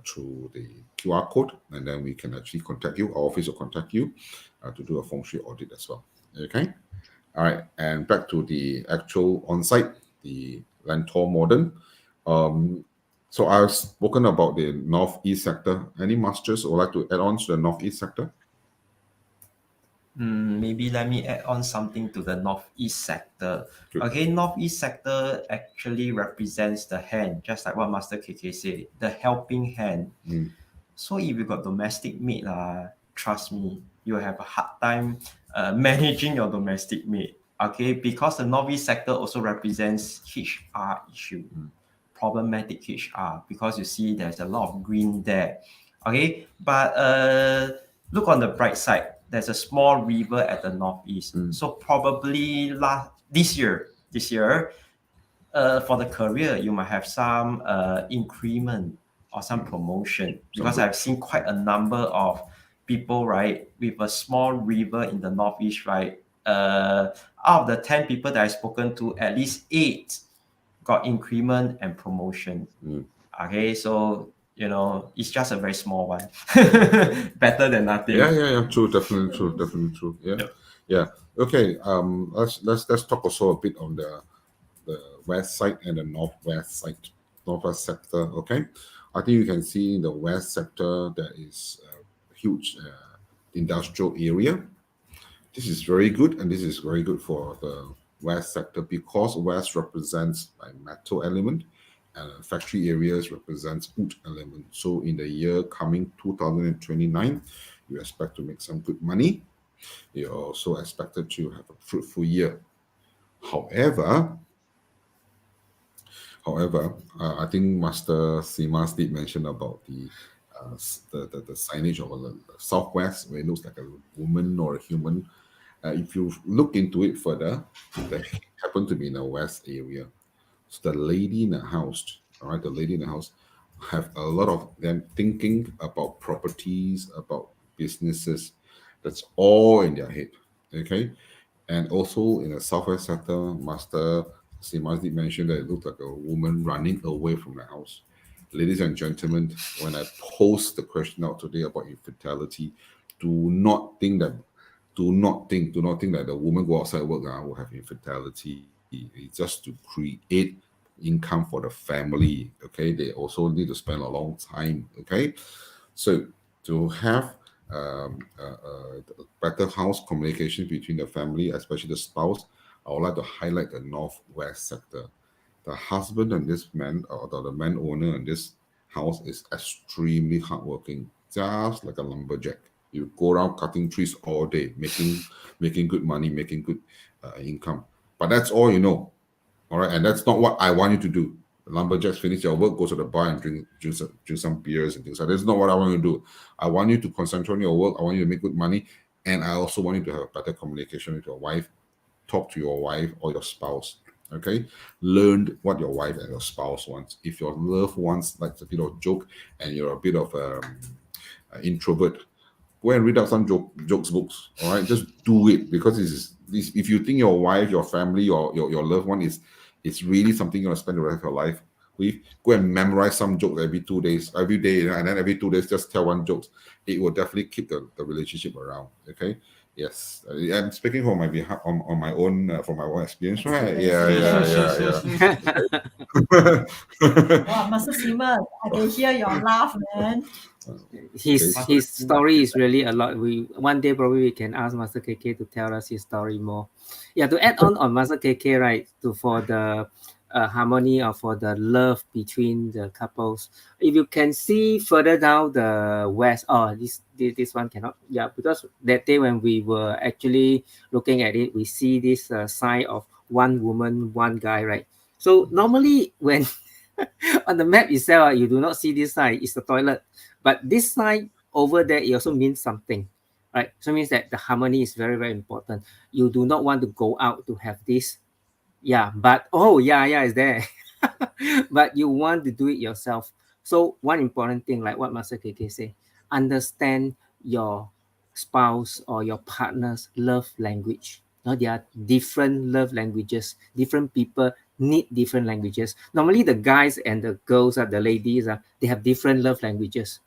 through the QR code, and then we can actually contact you. Our office will contact you to do a Feng Shui audit as well. Okay. All right, and back to the actual on-site, the Lentor Modern. So I've spoken about the northeast sector. Any masters would like to add on to the northeast sector? Maybe let me add on something to the northeast sector. Good. Okay, northeast sector actually represents the hand, just like what Master KK said, the helping hand. So if you got domestic maid, trust me, you have a hard time managing your domestic maid. Okay, because the northeast sector also represents HR issue, problematic HR, because you see there's a lot of green there. Okay, but look on the bright side. There's a small river at the northeast. So probably this year, for the career, you might have some increment or some promotion, because I've seen quite a number of people, right, with a small river in the northeast, right. Out of the 10 people that I've spoken to, at least 8 got increment and promotion. Okay, so it's just a very small one. Better than nothing. Yeah. True, definitely true. Yeah. Okay. Let's talk also a bit on the west side and the northwest sector. Okay. I think you can see in the west sector there is a huge industrial area. This is very good, and this is very good for the west sector, because west represents a metal element, and factory areas represents wood element. So in the year coming 2029, you expect to make some good money. You're also expected to have a fruitful year. However, I think Master Simas did mention about the signage of the southwest, where it looks like a woman or a human. If you look into it further, they happen to be in the west area. So the lady in the house, all right, the lady in the house have a lot of them thinking about properties, about businesses. That's all in their head. Okay. And also in the southwest sector, Master Simas did mention that it looked like a woman running away from the house. Ladies and gentlemen, when I post the question out today about infertility, do not think that the woman go outside work will have infidelity. It's just to create income for the family. Okay, they also need to spend a long time. Okay, so to have better house communication between the family, especially the spouse, I would like to highlight the northwest sector. The husband and this man, or the man owner in this house, is extremely hardworking, just like a lumberjack. You go around cutting trees all day, making good money, making good income. But that's all you know, all right. And that's not what I want you to do. Lumberjacks finish your work, go to the bar and drink some beers and things like that. That's not what I want you to do. I want you to concentrate on your work. I want you to make good money, and I also want you to have better communication with your wife. Talk to your wife or your spouse. Okay, learn what your wife and your spouse wants. If your loved ones likes a bit of joke and you're a bit of an introvert, go and read out some jokes books. All right, just do it, because this. If you think your wife, your family, or your loved one is really something you're gonna spend the rest of your life with, go and memorize some jokes every 2 days, every day, and then every 2 days just tell one joke. It will definitely keep the relationship around. Okay. Yes, I'm speaking from my behalf, on my own, from my own experience, right? Yeah. Wow, Master Simon, I can hear your laugh, man. His story is really a lot. One day probably we can ask Master KK to tell us his story more. Yeah, to add on Master KK, right? For the harmony or for the love between the couples. If you can see further down the west, this one cannot. Yeah, because that day when we were actually looking at it, we see this sign of one woman, one guy, right? So normally when on the map itself, you do not see this sign. It's the toilet. But this sign over there, it also means something, right? So it means that the harmony is very, very important. You do not want to go out to have this. Yeah, but it's there. But you want to do it yourself. So one important thing, like what Master KK say, understand your spouse or your partner's love language. Now, there are different love languages. Different people need different languages. Normally, the guys and the girls, the ladies, they have different love languages,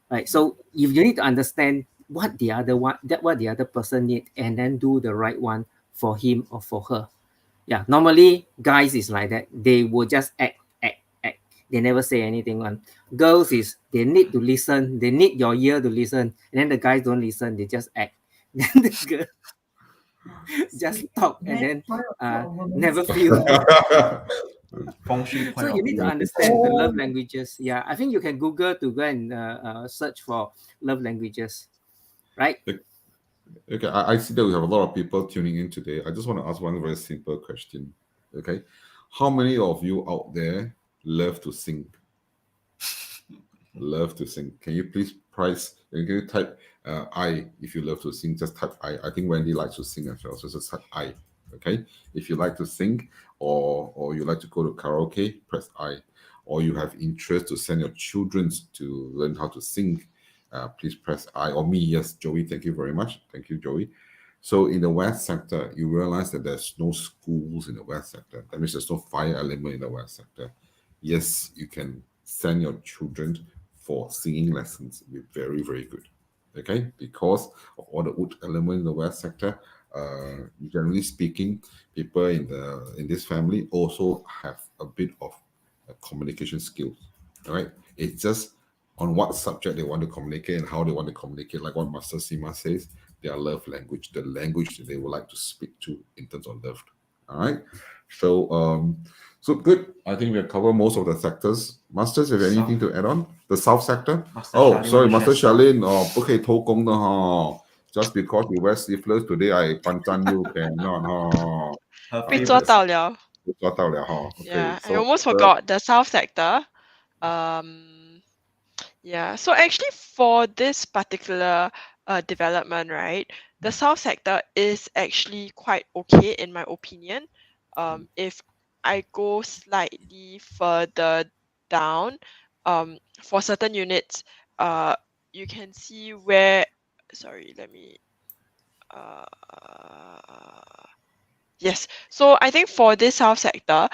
right? So if you need to understand what the other person need, and then do the right one for him or for her. Yeah, normally guys is like that. They will just act. They never say anything. Girls is they need to listen. They need your ear to listen. And then the guys don't listen. They just act. Then the girl just talk and then never feel. Feng Shui point So you of need to view. understand the love languages. Yeah, I think you can Google to go and search for love languages, right? Okay, I see that we have a lot of people tuning in today. I just want to ask one very simple question. Okay, how many of you out there love to sing? Love to sing. Can you please can you type I if you love to sing? Just type I. I think Wendy likes to sing as well, so just type I. Okay, if you like to sing, or you like to go to karaoke, press I. Or you have interest to send your children to learn how to sing, please press I. Or me, yes, Joey. Thank you very much. Thank you, Joey. So in the West sector, you realize that there's no schools in the West sector. That means there's no fire element in the West sector. Yes, you can send your children for singing lessons. It'll be very, very good. Okay, because of all the wood element in the West sector, generally speaking, people in this family also have a bit of communication skills. All right, it's just on what subject they want to communicate and how they want to communicate. Like what Master Sima says, their love language, the language that they would like to speak to in terms of love. All right, so good. I think we have covered most of the sectors. Masters, have anything to add on? The South sector? Sorry, Master Charlene. 不可以偷工的哈。Just because you wear sleeveless today, I 班赞 you cannot 哈。被抓到了。抓到了哈。Yeah, Okay, I almost forgot the South sector. Yeah, so actually for this particular development, right, the South sector is actually quite okay in my opinion. If I go slightly further down, for certain units, you can see where. Sorry, let me. Yes, so I think for this South sector,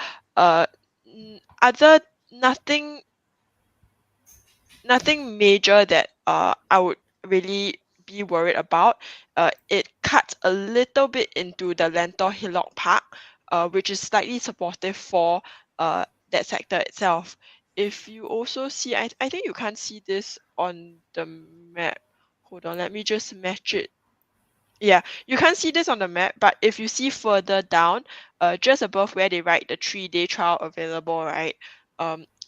nothing major that I would really be worried about. It cuts a little bit into the Lentor Hillock Park, which is slightly supportive for that sector itself. If you also see, I think you can't see this on the map. Hold on, let me just match it. Yeah, you can't see this on the map, but if you see further down, just above where they write the 3-day trial available, right?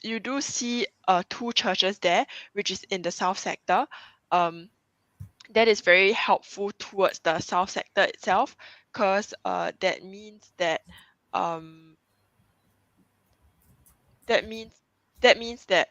You do see 2 churches there, which is in the south sector. That is very helpful towards the south sector itself, because that means that um that means that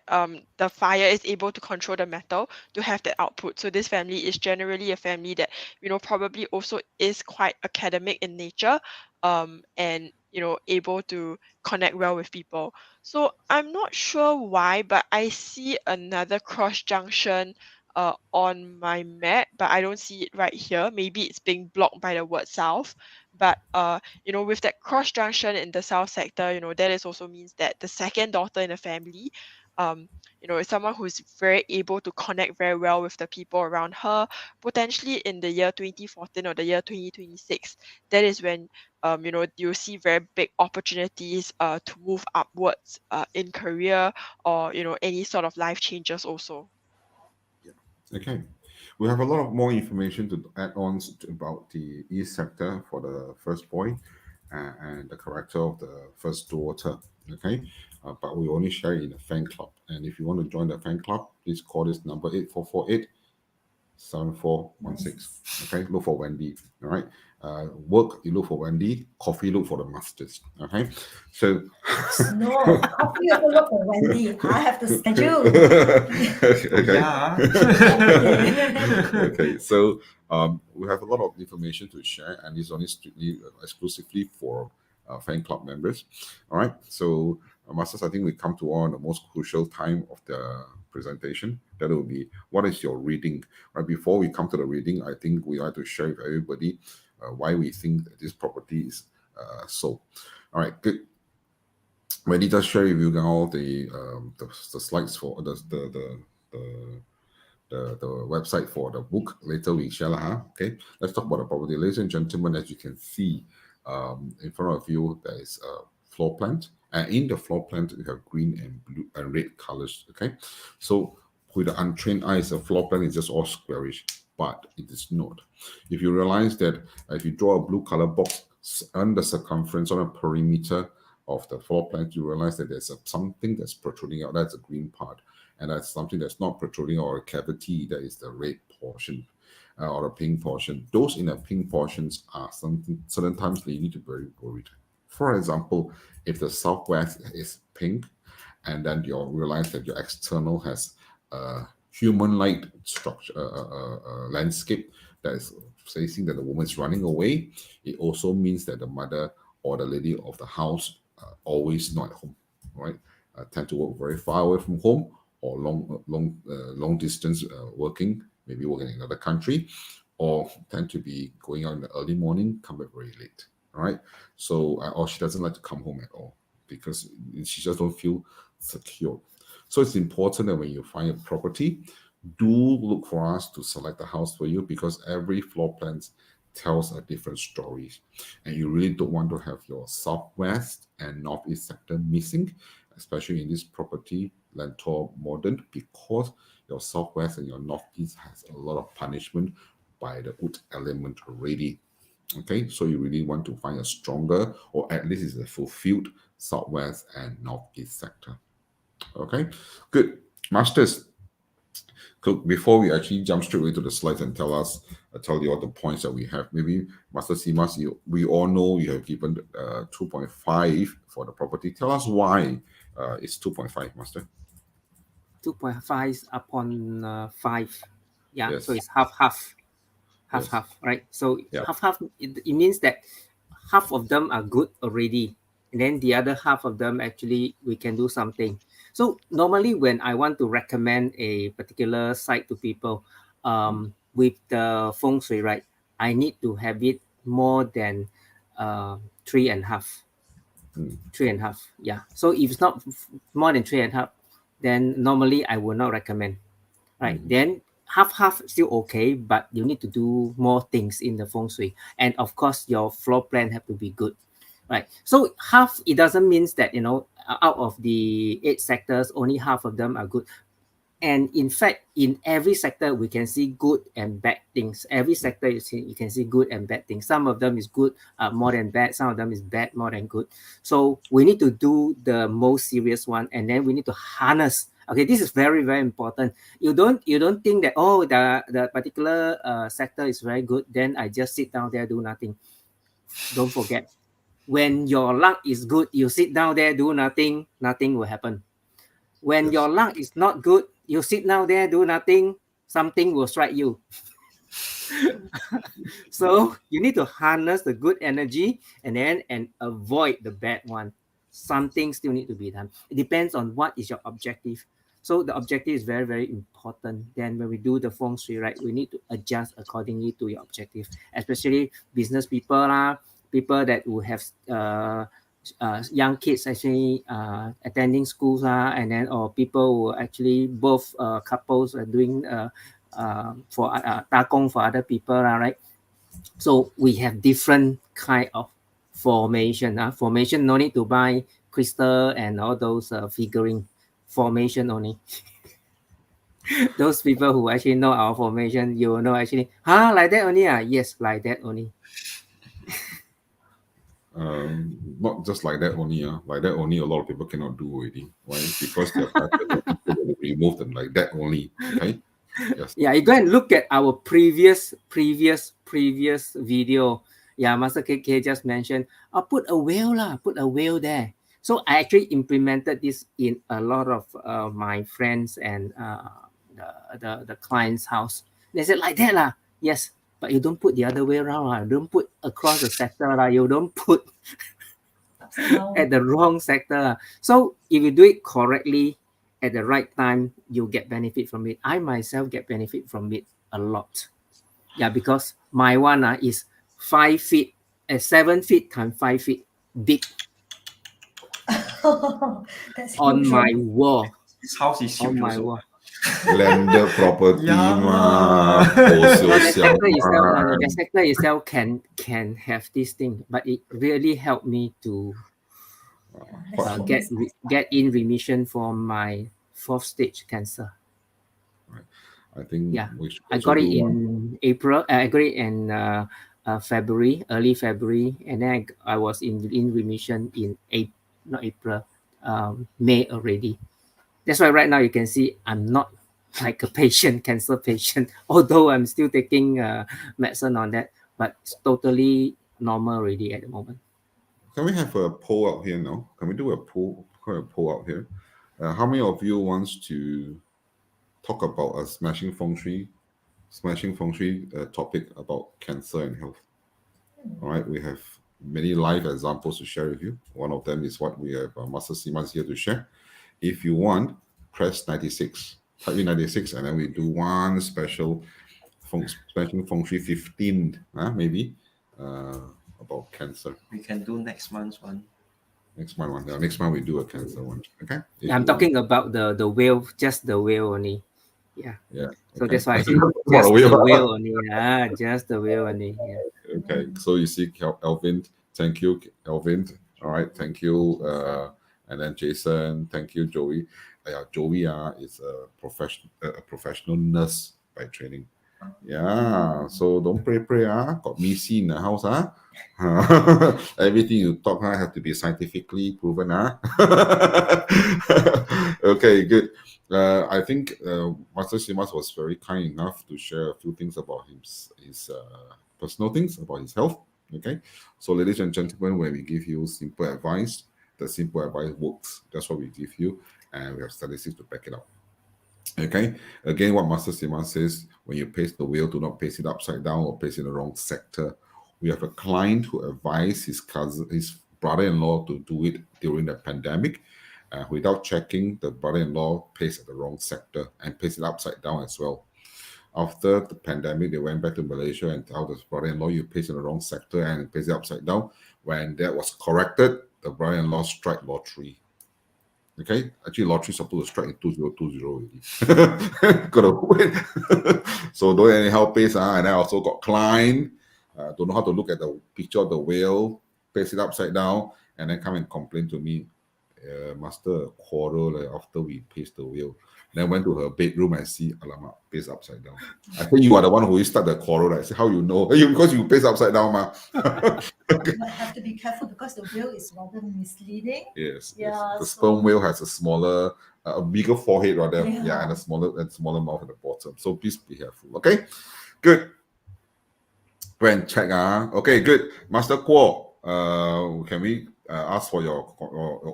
the fire is able to control the metal to have that output. So this family is generally a family that, you know, probably also is quite academic in nature, and, you know, able to connect well with people. So I'm not sure why, but I see another cross junction on my map, but I don't see it right here. Maybe it's being blocked by the word south. But you know, with that cross junction in the south sector, you know, that is also means that the second daughter in the family, you know, is someone who is very able to connect very well with the people around her. Potentially in the year 2014 or the year 2026, that is when you know, you see very big opportunities to move upwards in career, or, you know, any sort of life changes also. Okay. We have a lot of more information to add on about the East sector for the first boy and the character of the first daughter. Okay. But we only share it in the fan club. And if you want to join the fan club, please call this number 8448-7416. Okay. Look for Wendy. All right. Work, you look for Wendy. Coffee, look for the masters. Okay. So No, coffee also look for Wendy. I have to schedule. okay. Yeah. Okay, so we have a lot of information to share, and it's only strictly exclusively for fan club members. All right, so masters, I think we come to on the most crucial time of the presentation. That will be, what is your reading? Right before we come to the reading, I think we like to share with everybody why we think that this property is so. All right, good. Wendy just share with you all the slides for the website for the book. Later we share. Okay, let's talk about the property. Ladies and gentlemen, as you can see in front of you, there is a floor plan. And in the floor plan, we have green and blue and red colors. Okay, so with the untrained eyes, the floor plan is just all squarish, but it is not. If you realize that if you draw a blue color box on the circumference on a perimeter of the floor plan, you realize that there's something that's protruding out. That's the green part. And that's something that's not protruding, or a cavity, that is the red portion or the pink portion. Those in the pink portions are something, certain times they need to be very worried. For example, if the southwest is pink, and then you realize that your external has a human-like structure, landscape that is facing that the woman is running away, it also means that the mother or the lady of the house always not at home, right? Tend to work very far away from home, or long distance working, maybe working in another country, or tend to be going out in the early morning, come back very late. All right. So or she doesn't like to come home at all because she just don't feel secure. So it's important that when you find a property, do look for us to select the house for you, because every floor plan tells a different story, and you really don't want to have your southwest and northeast sector missing, especially in this property, Lentor Modern, because your southwest and your northeast has a lot of punishment by the wood element already. Okay, so you really want to find a stronger, or at least is a fulfilled southwest and northeast sector. Okay, good. Masters, before we actually jump straight away to the slides and tell you all the points that we have, maybe Master Simas, we all know you have given 2.5 for the property. Tell us why it's 2.5, Master. 2.5 upon 5. Yeah, Yes. so it's half, Yes. right? So Yeah. half, it means that half of them are good already, and then the other half of them, actually we can do something. So normally when I want to recommend a particular site to people, with the Feng Shui, right, I need to have it more than 3.5. 3.5, yeah. So if it's not more than 3.5, then normally I will not recommend, right? Then half still okay, but you need to do more things in the feng shui. And of course, your floor plan have to be good, right? So half, it doesn't mean that, you know, out of the 8 sectors, only half of them are good. And in fact, in every sector, we can see good and bad things. Every sector, you can see good and bad things. Some of them is good more than bad. Some of them is bad more than good. So we need to do the most serious one, and then we need to harness. Okay, this is very, very important. You don't think that, oh, the particular sector is very good, then I just sit down there, do nothing. Don't forget, when your luck is good, you sit down there, do nothing, nothing will happen. When Yes. your luck is not good, you sit down there, do nothing, something will strike you. So you need to harness the good energy and avoid the bad one. Something still need to be done. It depends on what is your objective. So the objective is very, very important. Then when we do the feng shui, right, we need to adjust accordingly to your objective, especially business people, people that will have young kids actually attending schools, and then or people who actually both couples are doing for 打工 for other people, right? So we have different kind of formation. Formation, no need to buy crystal and all those figurine. Formation only. Those people who actually know our formation, you will know actually, like that only. Yes, like that only. Not just like that only. Like that only, a lot of people cannot do already. Why? Because their pattern will remove them like that only. Okay. Yes. Yeah, you go and look at our previous video. Yeah, Master KK just mentioned, put a whale put a whale there. So I actually implemented this in a lot of my friends and the client's house. They said, like that lah. Yes, but you don't put the other way around. Don't put across the sector. You don't put at the wrong sector. So if you do it correctly at the right time, you get benefit from it. I myself get benefit from it a lot. Yeah, because my one is 5 feet, 7 feet times 5 feet big. That's On huge, my right? wall. This house is On huge my also. wall. Landed property, Yeah. So the sector wholesale itself can have this thing, but it really helped me to That's get in remission from my 4th stage cancer. I think Yeah, we should I also got it do one. in April. I got it in February, early February, and then I was in remission in not April, May already. That's why right now you can see I'm not like a cancer patient, although I'm still taking medicine on that, but it's totally normal already at the moment. Can we have a poll out here now? Can we do a poll out here? How many of you wants to talk about a smashing feng shui topic about cancer and health? All right, we have many live examples to share with you. One of them is what we have Master Simas here to share. If you want, press 96, type in 96, and then we do one special smashing feng shui 15, maybe, about cancer. We can do next month's one. Next month, next month we do a cancer one. Okay. Yeah, I'm talking about the whale, just the whale only. Yeah. Yeah. So okay. that's why I said What just a whale. the whale only. Just the whale only. Yeah. Okay. So you see, Elvin, thank you, Elvin. All right, thank you. And then Jason, thank you, Joey. Joey is a professional nurse by training. Yeah, so don't pray. Got me in the house. Everything you talk has to be scientifically proven. Okay, good. I think Master Simas was very kind enough to share a few things about his personal things about his health. Okay, so ladies and gentlemen, when we give you simple advice, the simple advice works. That's what we give you, and we have statistics to back it up. Okay, again, what Master Simas says, when you paste the wheel, do not paste it upside down or paste it in the wrong sector. We have a client who advised his brother-in-law to do it during the pandemic. Without checking, the brother-in-law pasted the wrong sector and pasted it upside down as well. After the pandemic, they went back to Malaysia and told his brother-in-law, you pasted in the wrong sector and pasted it upside down. When that was corrected, the brother-in-law struck lottery. Okay, actually, lottery supposed to strike in 2020 already. Gotta wait. So don't anyhow paste. And I also got client. Don't know how to look at the picture of the whale, paste it upside down, and then come and complain to me. Master, quarrel after we paste the whale. Then went to her bedroom and see, alamak, paste upside down. I think you are the one who start the quarrel. Right? I say, how you know? Because you paste upside down, ma. But have to be careful because the whale is rather misleading. Yes. Yeah, Yes. The so- sperm whale has a smaller, a bigger forehead rather, Yeah. and a smaller mouth at the bottom. So please be careful. Okay, good. Go and check. Okay, good. Master Kuo, can we ask for your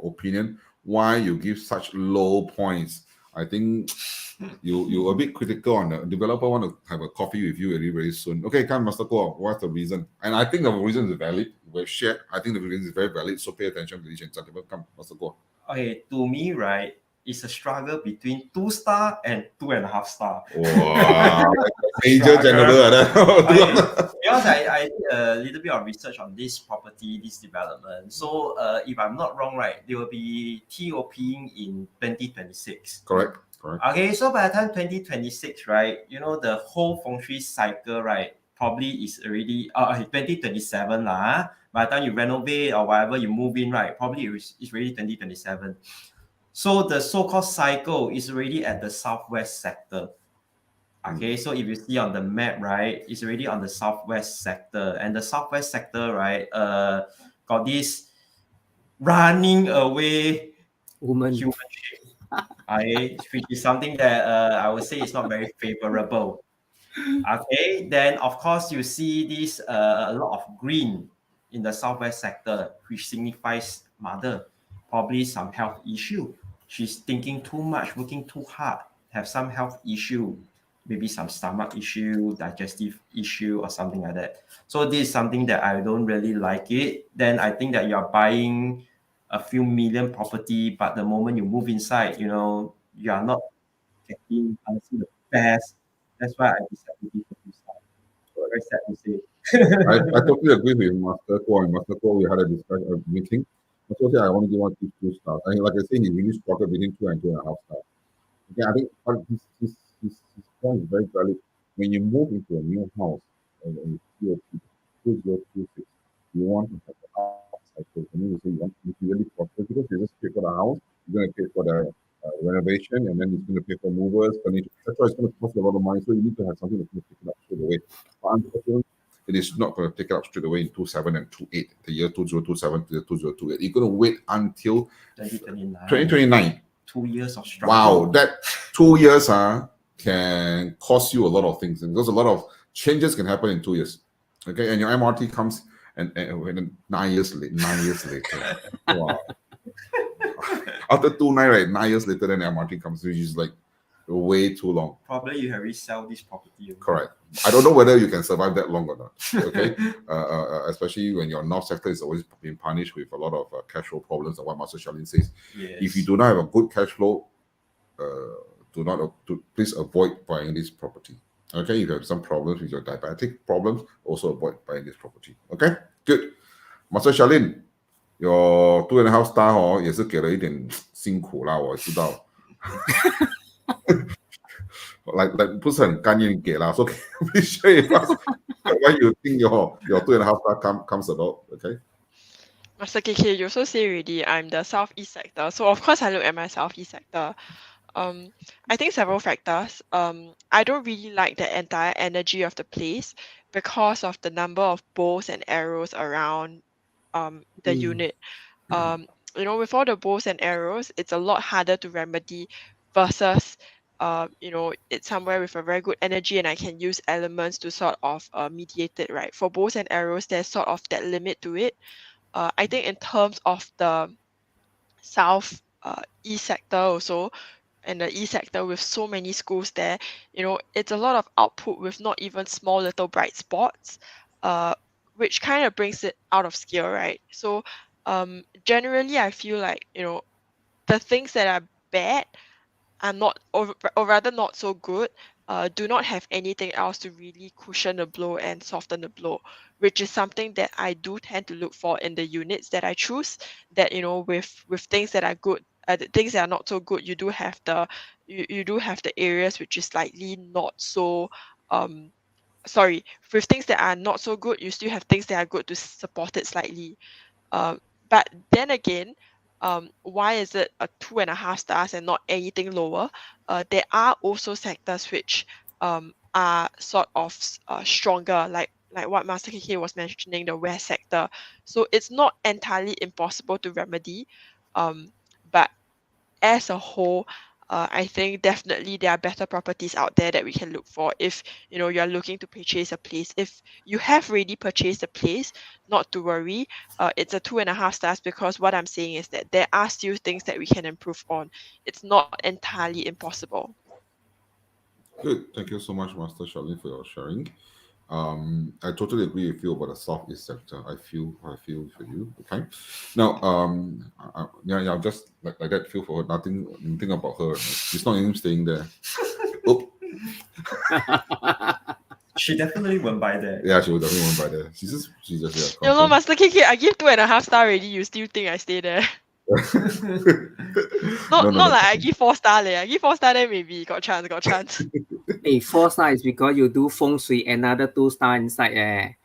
opinion? Why you give such low points? I think you a bit critical on the developer. Want to have a coffee with you very soon. Okay, come, Master Kuo. What's the reason? And I think the reason is valid. We've shared. I think the reason is very valid. So pay attention, ladies and gentlemen. Come, Master Kuo. Okay, to me, right, it's a struggle between 2-star and 2.5 star. Wow, major general. Okay, because I did a little bit of research on this property, this development. So if I'm not wrong, right, they will be TOPing in 2026. Correct. Okay, so by the time 2026, right, you know, the whole Feng Shui cycle, right, probably is already 2027 lah. By the time you renovate or whatever, you move in, right, probably it's already 2027. So the so-called cycle is already at the southwest sector. Okay, so if you see on the map, right, it's already on the southwest sector, and the southwest sector, right, got this running away Woman. human shape, which is something that I would say is not very favorable. Okay, then of course you see this a lot of green in the southwest sector, which signifies mother, probably some health issue. She's thinking too much, working too hard, have some health issue, maybe some stomach issue, digestive issue, or something like that. So this is something that I don't really like it. Then I think that you're buying a few million property, but the moment you move inside, you know, you are not getting honestly the best. That's why I decided to give a 2-star. Very sad to say. I totally agree with Master Kuo. And Master Kuo, we had a discussion, a meeting. I told you I want to give one 2 stars. I mean, like I say, he really struggled between 2 and 2.5 stars. Okay, I think his point is very valid. When you move into a new house and you see 2026, you want to have the up cycle. I mean, you say you want to really prosper because you just pay for the house, you're going to pay for the renovation, and then it's going to pay for movers, furniture, etc. It's going to cost a lot of money, so you need to have something that's going to pick it up straight away. But unfortunately, it is not going to take it up straight away in 27 and 28, the year 2027 to the 2028. You're going to wait until 2029. 2 years of struggle. Wow, that 2 years can cost you a lot of things, and because a lot of changes can happen in 2 years. Okay, and your MRT comes and 9 years later. 9 years later. Wow. After 2.9, right? 9 years later, then the MRT comes, which is like way too long. Probably you have resell this property. Correct. I don't know whether you can survive that long or not. Okay, especially when your north sector is always being punished with a lot of cash flow problems, and what Master Shalin says. Yes. If you do not have a good cash flow, please avoid buying this property. Okay, if you have some problems with your diabetic problems, also avoid buying this property. Okay, good. Master Shalin, your 2.5 star 也是给了一点辛苦啦，我知道。like 不是很甘愿给啦，so please share with us why you think your 2.5 star comes about. Okay. Master KK, you also say already I'm the southeast sector, so of course I look at my southeast sector. I think several factors. I don't really like the entire energy of the place because of the number of bows and arrows around the unit. You know, with all the bows and arrows, it's a lot harder to remedy versus you know, it's somewhere with a very good energy and I can use elements to sort of mediate it, right? For bows and arrows, there's sort of that limit to it. I think in terms of the south east sector also, and the east sector with so many schools there, you know, it's a lot of output with not even small little bright spots, which kind of brings it out of scale, right? So generally I feel like, you know, the things that are bad are not, or rather not so good, do not have anything else to really cushion the blow and soften the blow, which is something that I do tend to look for in the units that I choose. That, you know, with things that are good, the things that are not so good, you do have the areas which is slightly not so sorry, with things that are not so good, you still have things that are good to support it slightly. But then again, why is it a 2.5 stars and not anything lower? There are also sectors which are sort of stronger, like what Master KK was mentioning, the West sector. So it's not entirely impossible to remedy, but as a whole, I think definitely there are better properties out there that we can look for if you're looking to purchase a place. If you have already purchased a place, not to worry. It's a 2.5 stars because what I'm saying is that there are still things that we can improve on. It's not entirely impossible. Good. Thank you so much, Master Charlene, for your sharing. I totally agree with you about the Southeast sector. I feel for you. Okay. Now, I'll just like that feel for her. Nothing about her. She's not even staying there. Oh, She definitely won't buy there. yeah, she would definitely won't buy there. She's just You know, confirmed. Master KK, I give 2.5 star already. You still think I stay there? Not like I give 4 star leh. I give 4 star then maybe got chance. Hey, 4 star is because you do Feng Shui, another 2 star inside.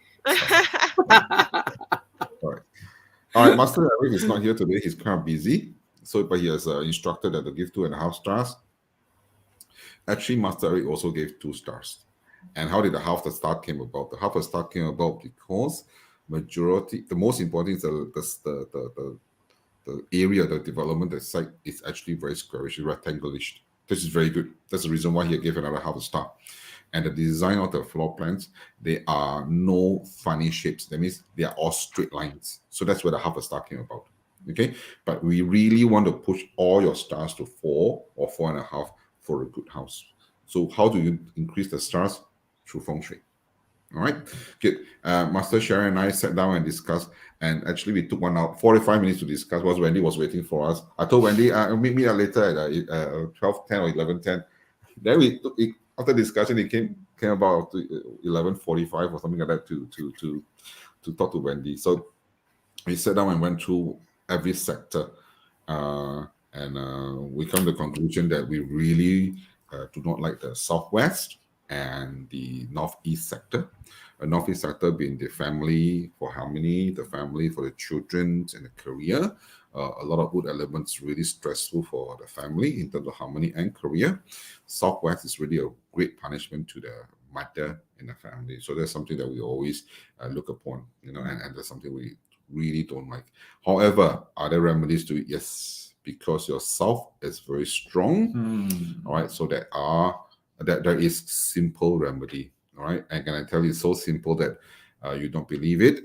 All right, Master Eric is not here today. He's kind of busy. So, but he has instructed that to give 2.5 stars. Actually, Master Eric also gave 2 stars. And how did the half the star came about? The half a star came about because the most important is the area, the development, the site is actually very squarish, rectangleish. This is very good. That's the reason why he gave another half a star. And the design of the floor plans, there are no funny shapes. That means they are all straight lines. So that's where the half a star came about. Okay, but we really want to push all your stars to 4 or 4.5 for a good house. So how do you increase the stars? Through Feng Shui. All right, good. Master Sharon and I sat down and discussed, and actually we took 45 minutes to discuss while Wendy was waiting for us. I told Wendy, meet me later at 12:10 or 11:10. Then we took it, after discussion, it came about 11:45 or something like that to talk to Wendy. So we sat down and went through every sector, and we come to the conclusion that we really do not like the Southwest and the Northeast sector. The Northeast sector being the family for harmony, the family for the children and the career. A lot of good elements really stressful for the family in terms of harmony and career. Southwest is really a great punishment to the mother and the family. So that's something that we always look upon, and that's something we really don't like. However, are there remedies to it? Yes, because your South is very strong. All right, so there is simple remedy. All right, and can I tell you, it's so simple that you don't believe it,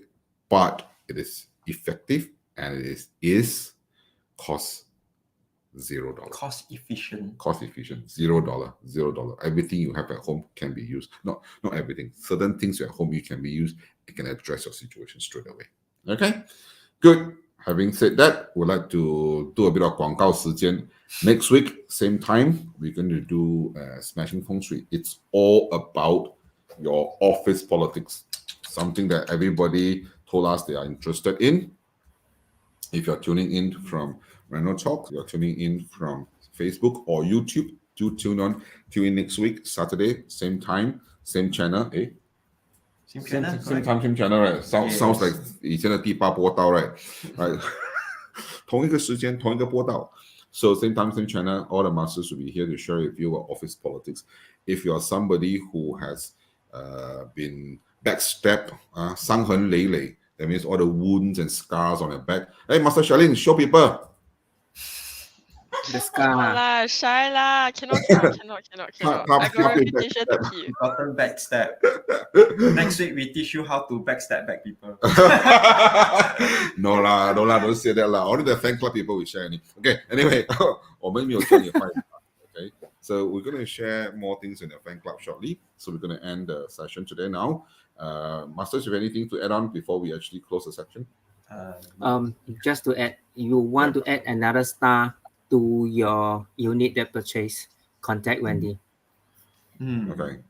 but it is effective and it is cost $0. Cost efficient. $0. Everything you have at home can be used. Not everything. Certain things at home you can be used. It can address your situation straight away. Okay, good. Having said that, we'd like to do a bit of 广告时间. Next week, same time, we're going to do Smashing Feng Shui. It's all about your office politics, something that everybody told us they are interested in. If you're tuning in from Reno Talk, you're tuning in from Facebook or YouTube, do tune in next week, Saturday, same time, same channel. Same channel, same channel, right? Sounds like 以前的第8波道, right? Right. 同一个时间，同一个波道. So same time, same channel, all the masters will be here to share with you about office politics. If you are somebody who has been backstabbed, 伤痕累累, that means all the wounds and scars on your back. Hey, Master Charlene, show people. The scar. Shy lah. Cannot. I got a reputation to keep. Gotten backstab. Next week we teach you how to backstab back people. No lah, don't say that lah. Only the fan club people will share any. Okay, anyway, okay. So we're going to share more things in the fan club shortly. So we're going to end the session today now. Masters, you have anything to add on before we actually close the section? Just to add, you want to add another star to your unit that purchase, contact Wendy. Okay.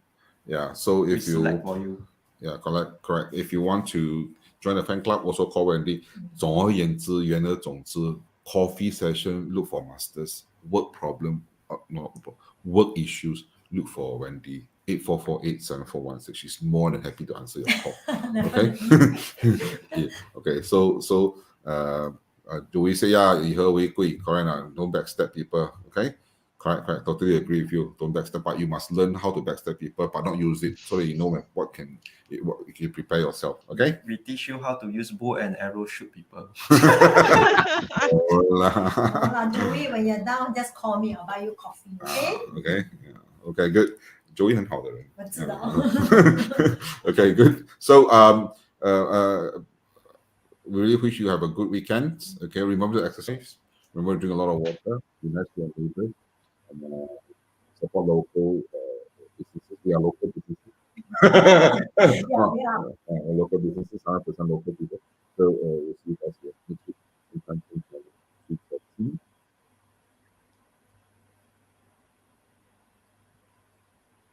Yeah. So if you select for you. Yeah, correct. If you want to join the fan club, also call Wendy. 总而言之，言而总之， Coffee session, look for Masters. Work problem, work issues, look for Wendy. 84487416. She's more than happy to answer your call. Okay. Yeah. Okay. So Joey say, yeah, you heard we correct. Don't backstab people. Okay. Correct. Totally agree with you. Don't backstab, but you must learn how to backstab people, but not use it so that you know what you can prepare yourself. Okay. We teach you how to use bow and arrow shoot people. Joey, when you're down, just call me. I'll buy you coffee. Okay. Okay. Yeah. Okay. Good. Joey 很好的人。我知道。Okay. Good. So we really wish you have a good weekend. Okay. Remember to exercise. Remember to drink a lot of water. Be nice to your neighbors. And support local businesses. We are local businesses. Local businesses, 100% local people. So we'll see you guys here next week.